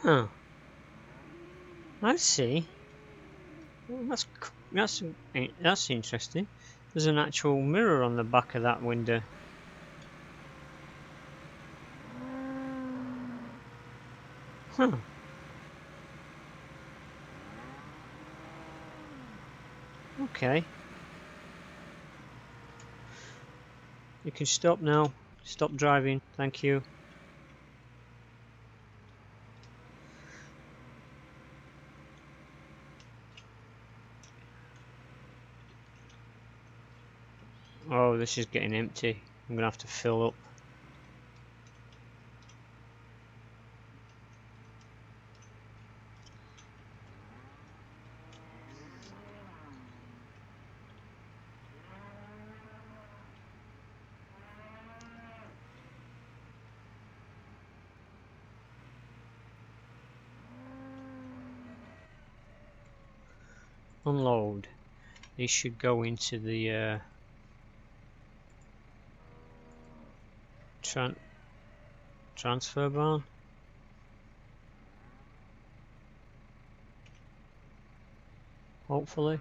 Huh. I see. Well, that's interesting. There's an actual mirror on the back of that window. Huh. Okay. You can stop now. Stop driving. Thank you. Oh, this is getting empty. I'm gonna have to fill up. Unload. These should go into the transfer barn. Hopefully.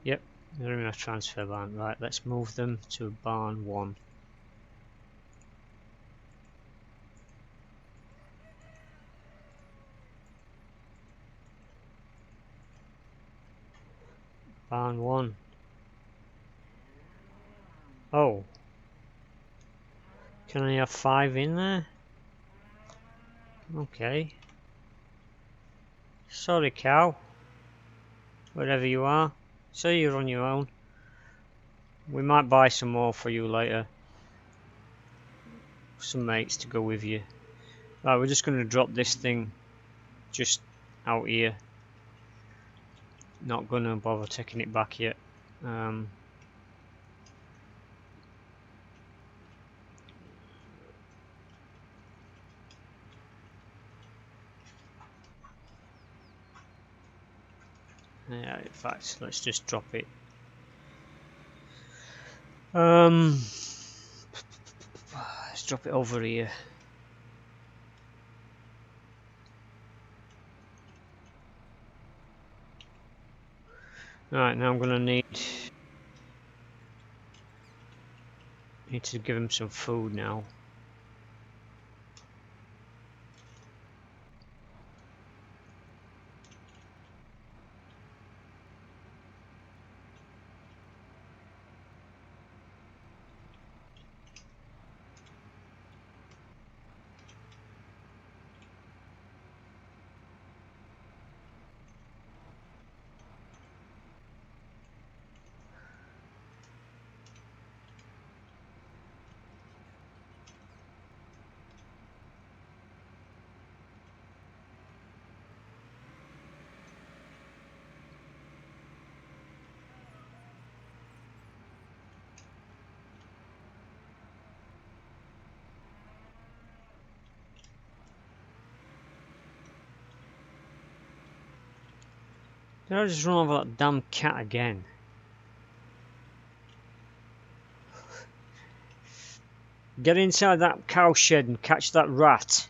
Yep, they're in a transfer barn. Right, let's move them to barn 1. Barn 1. Oh. Can I have 5 in there? Okay. Sorry, cow. Wherever you are. So you're on your own. We might buy some more for you later. Some mates to go with you. Right, we're just going to drop this thing just out here. Not going to bother taking it back yet. Yeah, in fact, let's just drop it. Let's drop it over here. Right, now I'm gonna need to give him some food now. Did I just run over that damn cat again? Get inside that cow shed and catch that rat.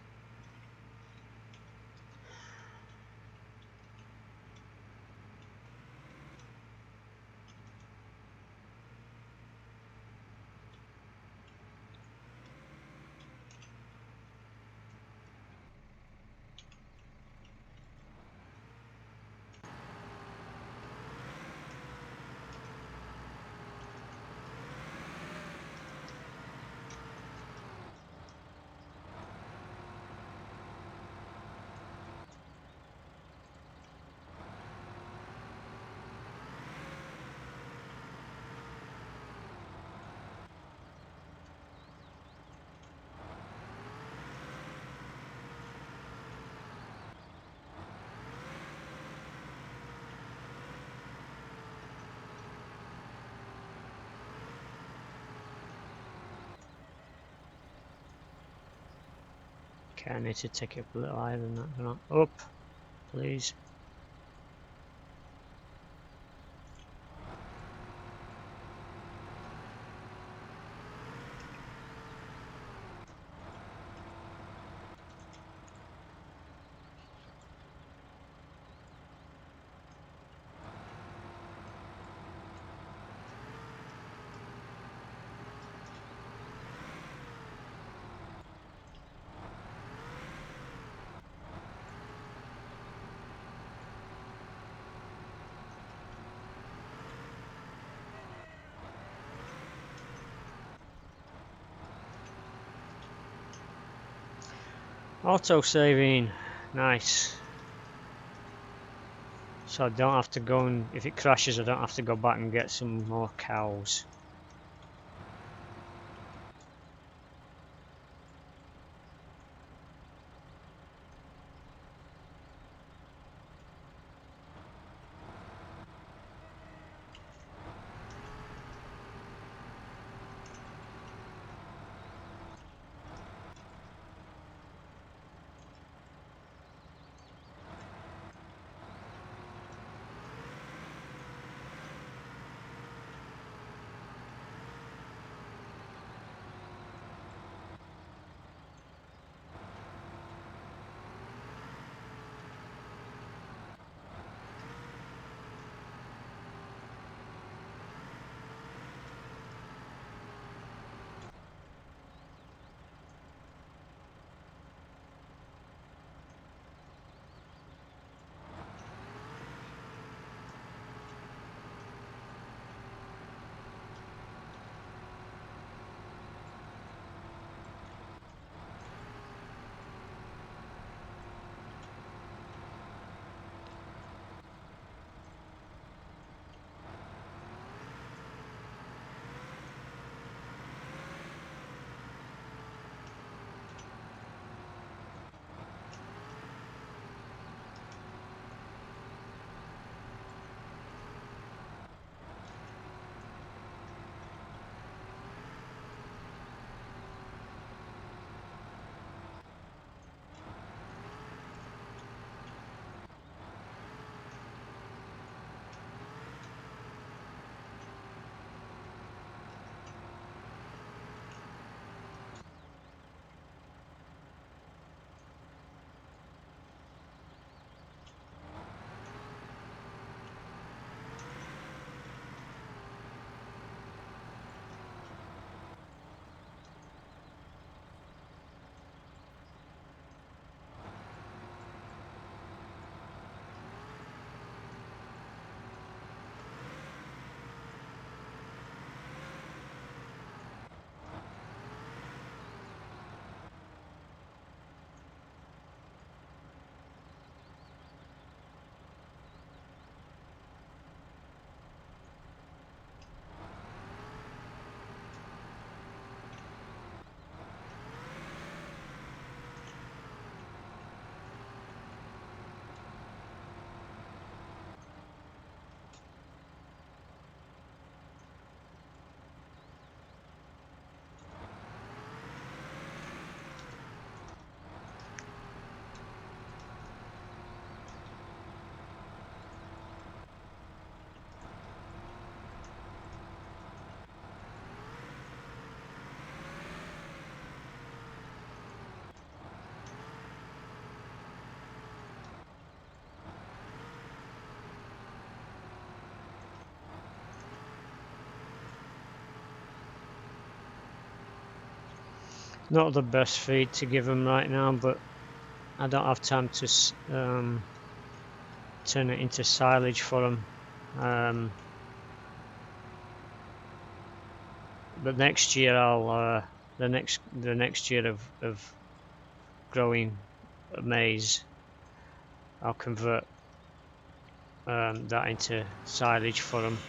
Okay, I need to take it a little higher than that. Not up, please. Auto saving, nice. So I don't have to go and, if it crashes, I don't have to go back and get some more cows. Not the best feed to give them right now, but I don't have time to turn it into silage for them. But next year I'll the next year of growing maize, I'll convert that into silage for them.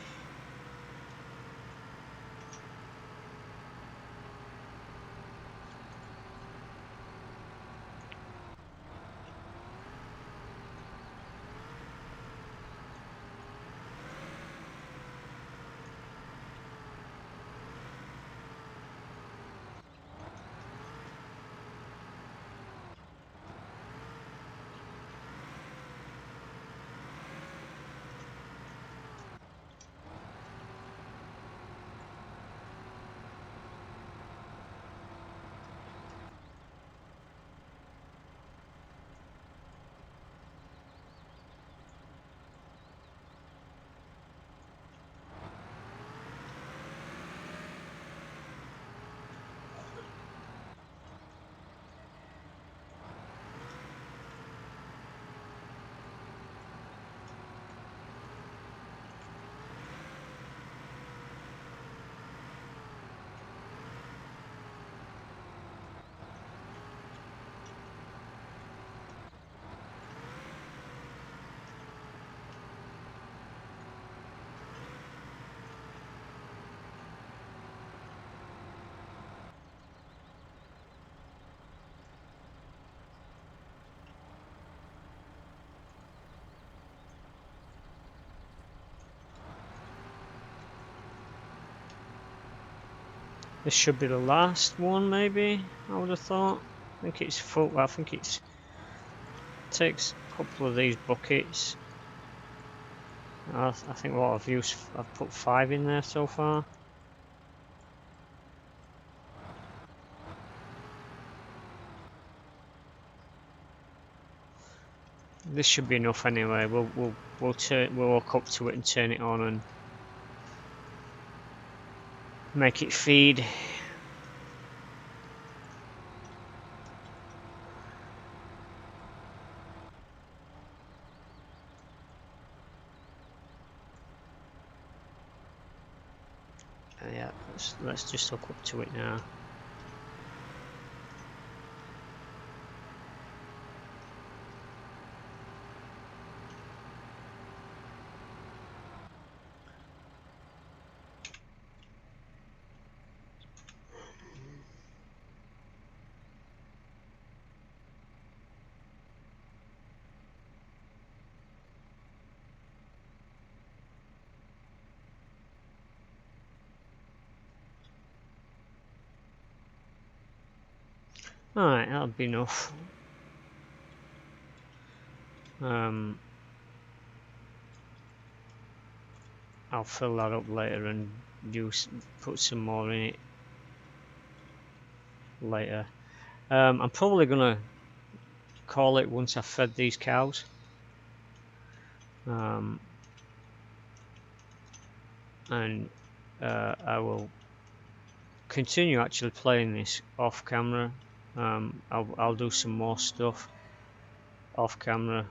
This should be the last one, maybe. I would have thought. I think it's full. I think it's takes a couple of these buckets. I think what I've used, I've put 5 in there so far. This should be enough anyway. We'll walk up to it and turn it on and make it feed. Yeah, let's just hook up to it now. Alright, that'll be enough. I'll fill that up later and put some more in it later. I'm probably gonna call it once I've fed these cows. And I will continue actually playing this off camera. I'll do some more stuff off camera.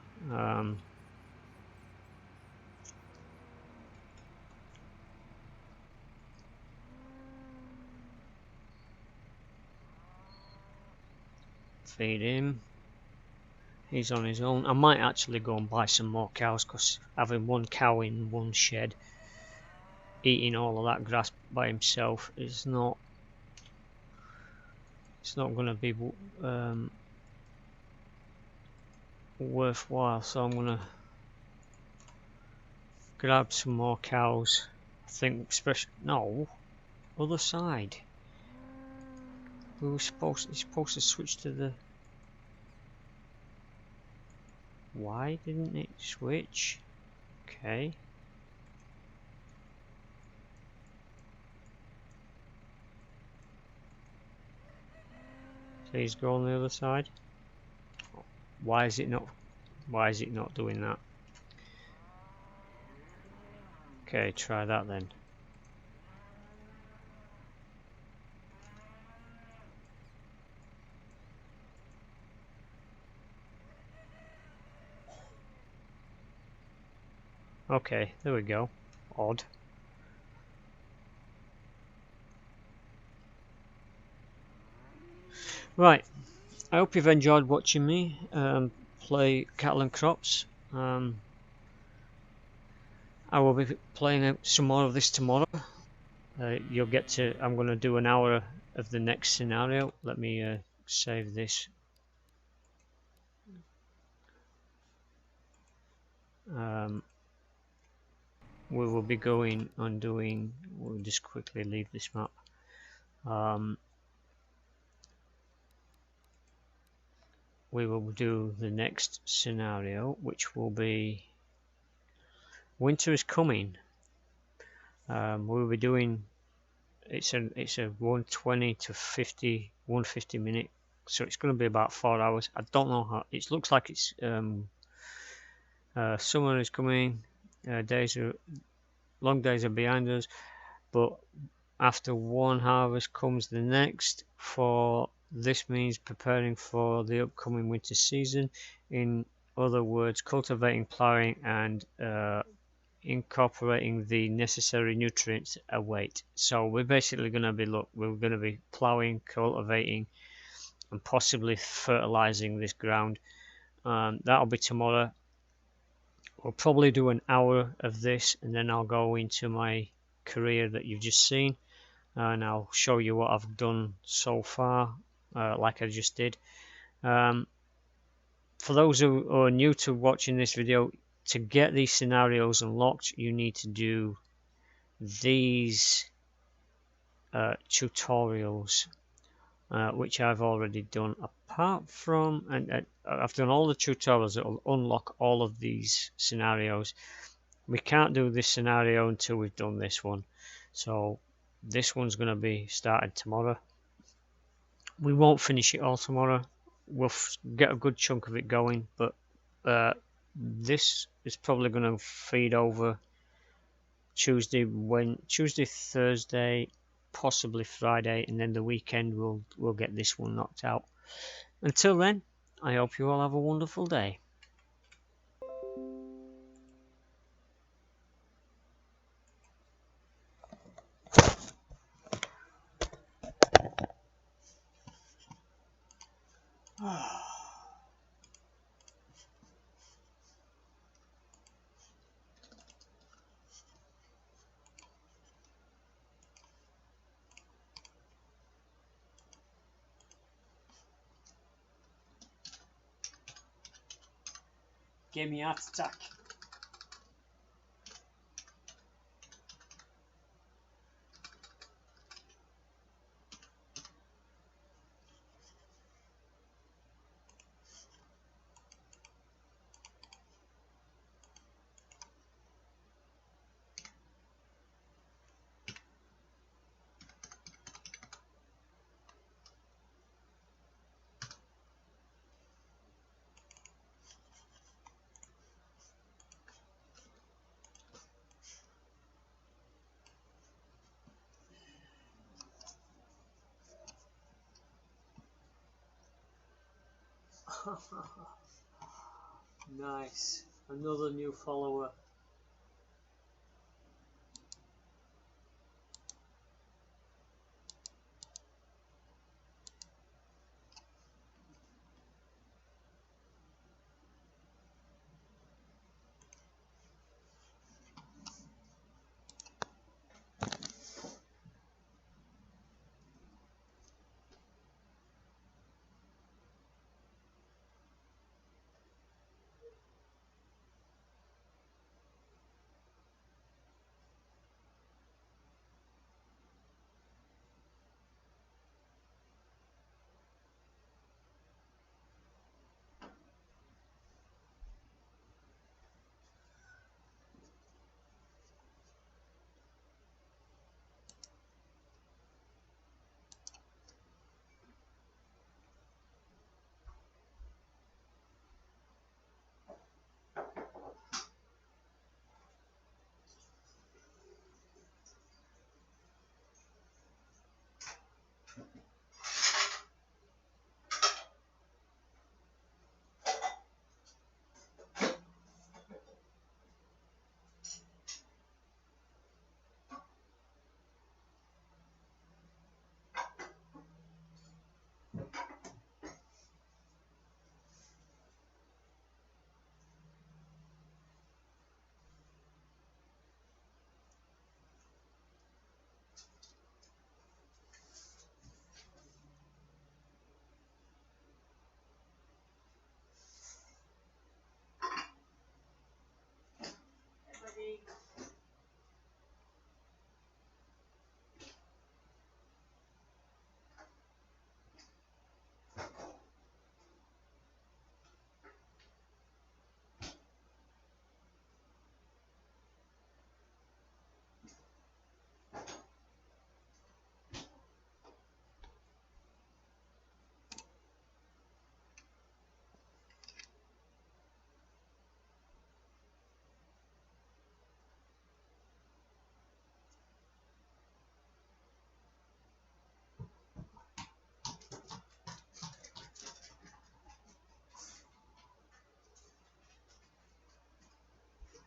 Feed him. He's on his own. I might actually go and buy some more cows, because having one cow in one shed eating all of that grass by himself is not, it's not going to be worthwhile. So I'm going to grab some more cows. I think no, other side. He's supposed to switch to the... Why didn't it switch? Okay. Please go on the other side. Why is it not doing that? Okay, try that then. Okay, there we go. Odd. Right, I hope you've enjoyed watching me play Cattle and Crops. I will be playing some more of this tomorrow. You'll get to... I'm going to do an hour of the next scenario. Let me save this. We will be going on doing... We'll just quickly leave this map. We will do the next scenario, which will be... Winter is coming. We'll be doing... It's a 120 to 150 minute, so it's going to be about 4 hours. I don't know how... It looks like it's... summer is coming. Long days are behind us, but after one harvest comes the next. This means preparing for the upcoming winter season. In other words, cultivating, ploughing, and incorporating the necessary nutrients await. So we're basically going to be we're going to be ploughing, cultivating, and possibly fertilizing this ground. That'll be tomorrow. We'll probably do an hour of this, and then I'll go into my career that you've just seen, and I'll show you what I've done so far, like I just did. For those who are new to watching this video, to get these scenarios unlocked, you need to do these tutorials, which I've already done. Apart from, and I've done all the tutorials that will unlock all of these scenarios. We can't do this scenario until we've done this one, so this one's going to be started tomorrow. We won't finish it all tomorrow. We'll get a good chunk of it going, but this is probably going to feed over Tuesday, Thursday, possibly Friday, and then the weekend we'll get this one knocked out. Until then, I hope you all have a wonderful day. Gave me a heart attack. Nice. Another new follower.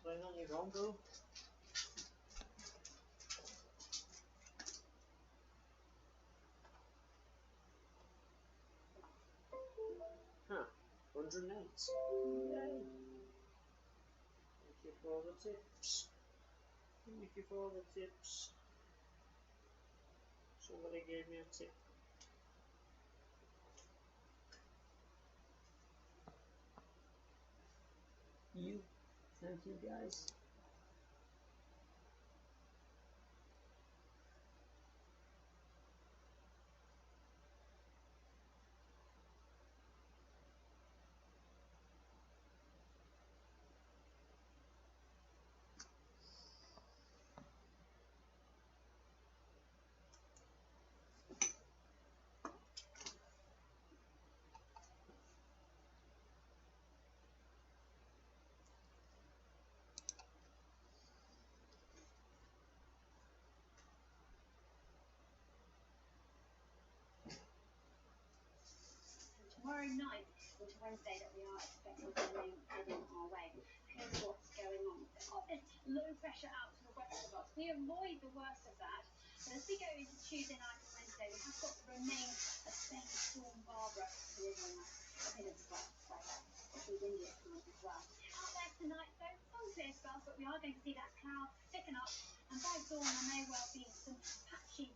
Playing on your own, bro? Huh. 108. Yay. Thank you for all the tips. Thank you for all the tips. Somebody gave me a tip. You. Thank you, guys. February 9th into Wednesday that we are expecting some rain heading our way. Here's what's going on. We've got this low pressure out to the west of us. We avoid the worst of that. But as we go into Tuesday night and Wednesday, we have got the remain of Spain Storm Barbara delivering us a bit of sweat weather. It'll be windy at times as well. Out there tonight, though, some clear spells, but we are going to see that cloud thicken up. And by dawn, there may well be some patchy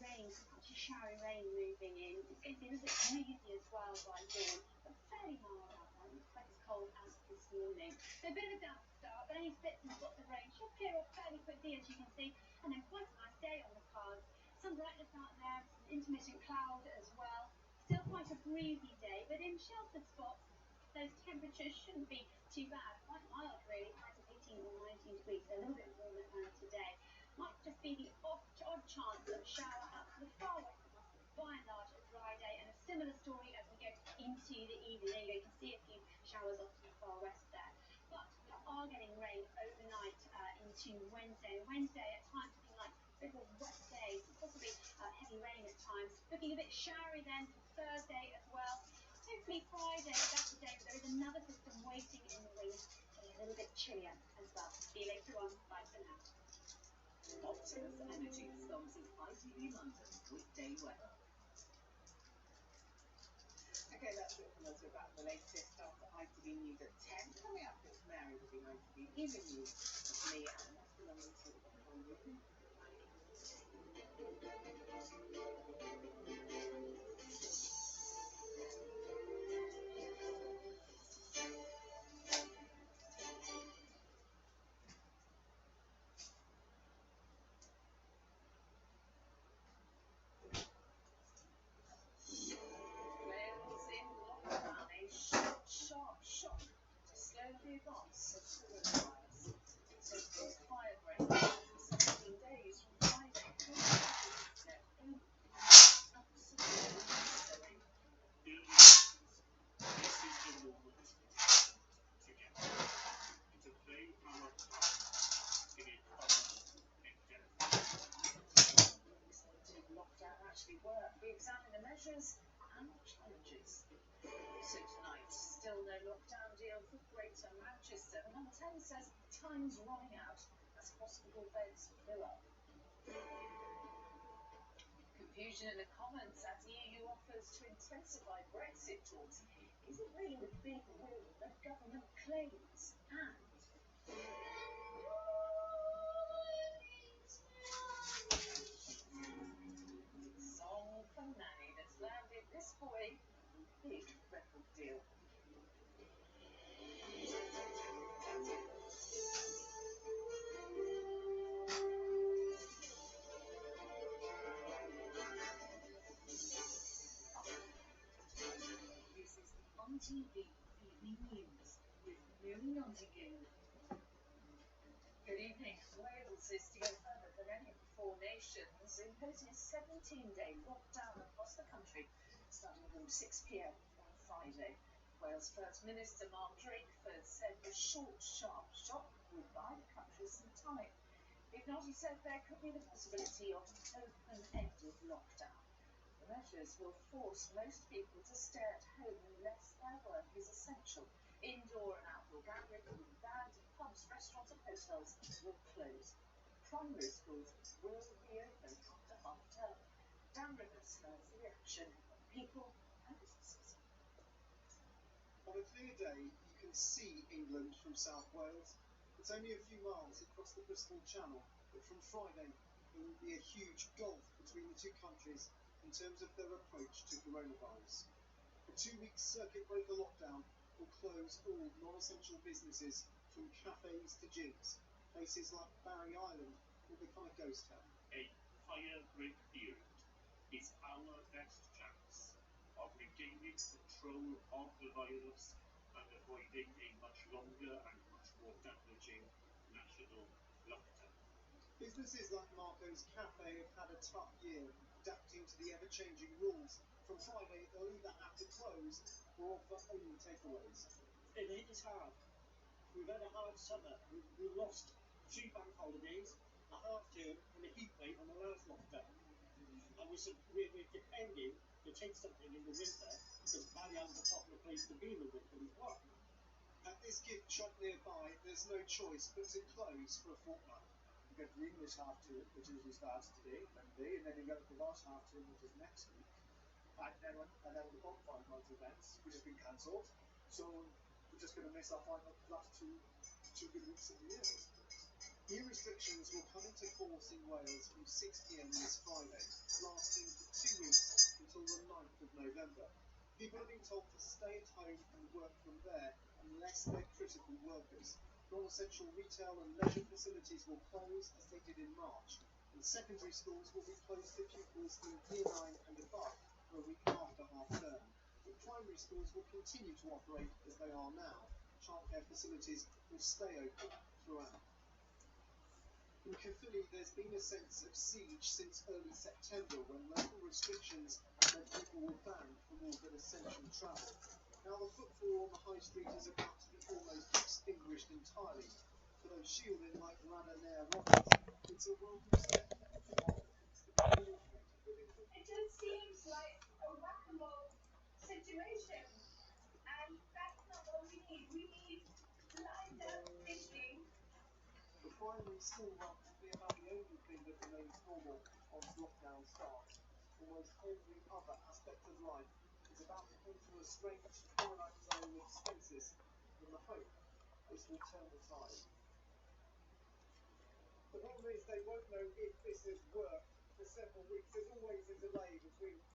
rain, some patchy showery rain moving in. It's going to be a little bit breezy as well by dawn, but fairly mild out there. Not quite as cold as this morning. So a bit of a damp start, but any spits and spots of rain should clear off fairly quickly, as you can see. And then quite a nice day on the cards. Some brightness out there, some intermittent cloud as well. Still quite a breezy day, but in sheltered spots, those temperatures shouldn't be too bad. Quite mild, really. Highs of 18 or 19 degrees, so a little bit warmer than today. Might just be the odd chance of a shower out to the far west of us. By and large, a dry day, and a similar story as we go into the evening. There you go, you can see a few showers off to the far west there. But we are getting rain overnight into Wednesday. Wednesday at times looking like a bit of a wet day, possibly heavy rain at times. Looking a bit showery then for Thursday as well. Hopefully Friday, that's the day, but there is another system waiting in the wings, getting a little bit chillier as well. See you later on. Bye for now. Optimus Energy sponsors ITV London weekday weather. Okay, that's it from us about the latest after ITV News at 10. Coming up, it's Mary with the ITV Evening News. It's me, and that's the number 2 on you. Wales in lockdown, a sharp shock to slow the advance of coronavirus. So it's fire break for 17 days from Friday. Absolutely necessary. This is the moment together to play our part in a common endeavour. So did lockdown actually work? We examine the measures and the challenges. So tonight, still no lockdown deal for Greater Manchester. And Number 10 says time's running out as hospital beds fill up. Confusion in the Commons as EU offers to intensify Brexit talks. Is it really the big will that government claims? And song for Nanny that's landed this boy a big record deal. This is the ITV Evening News with Mary Nottingham. Good evening. Wales is to go further than any of the 4 nations, imposing a 17-day lockdown across the country, starting from 6 p.m. on Friday. Wales First Minister Mark Drakeford said the short, sharp shock would buy the country some time. If not, he said there could be the possibility of an open-ended lockdown. The measures will force most people to stay at home unless their work is essential. Indoor and outdoor gambling will be banned, pubs, restaurants and hotels will close. Primary schools will reopen after half-term. Dan Rivers has the reaction of people and businesses. On a clear day, you can see England from South Wales. It's only a few miles across the Bristol Channel, but from Friday there will be a huge gulf between the two countries in terms of their approach to coronavirus. A 2-week circuit breaker lockdown will close all non-essential businesses from cafes to gyms. Places like Barry Island will become a ghost town. A fire break period is our best chance of regaining control of the virus and avoiding a much longer and much more damaging national lockdown. Businesses like Marco's Cafe have had a tough year adapting to the ever-changing rules. From Friday, they'll either have to close or offer only takeaways. It is hard. We've had a hard summer. We lost 3 bank holidays, a half term, and a heat wave on the last lockdown. And we're depending to take something in the winter, because Marianne's a popular place to be in the winter as well. At this gift shop nearby, there's no choice but to close for a fortnight. You get the English half term, which usually starts today, Monday, and then you get the Welsh half term, which is next week. And then the bonfire night events, which have been cancelled. So we're just going to miss our last two good weeks of the year. New restrictions will come into force in Wales from 6 p.m. this Friday, lasting for 2 weeks until the 9th of November. People are being told to stay at home and work from there unless they're critical workers. Non-essential retail and leisure facilities will close as they did in March, and secondary schools will be closed to pupils in Year 9 and above for a week after half term. But primary schools will continue to operate as they are now. Childcare facilities will stay open throughout. In Caerphilly, there's been a sense of siege since early September when local restrictions meant people were banned from all but essential travel. Now the footfall on the high street is about to be almost extinguished entirely. For those shielding like Ryanair Roberts, it's a welcome step towards the automated living room. It just seems like a whack-a-mole situation. And that's not what we need. We need lined-up thinking. The primary school run will be about the only thing that remains normal once lockdown starts. Almost every other aspect of life is about to enter a strange twilight zone of stasis in the hope this will turn the tide. The problem is they won't know if this has worked for several weeks. There's always a delay between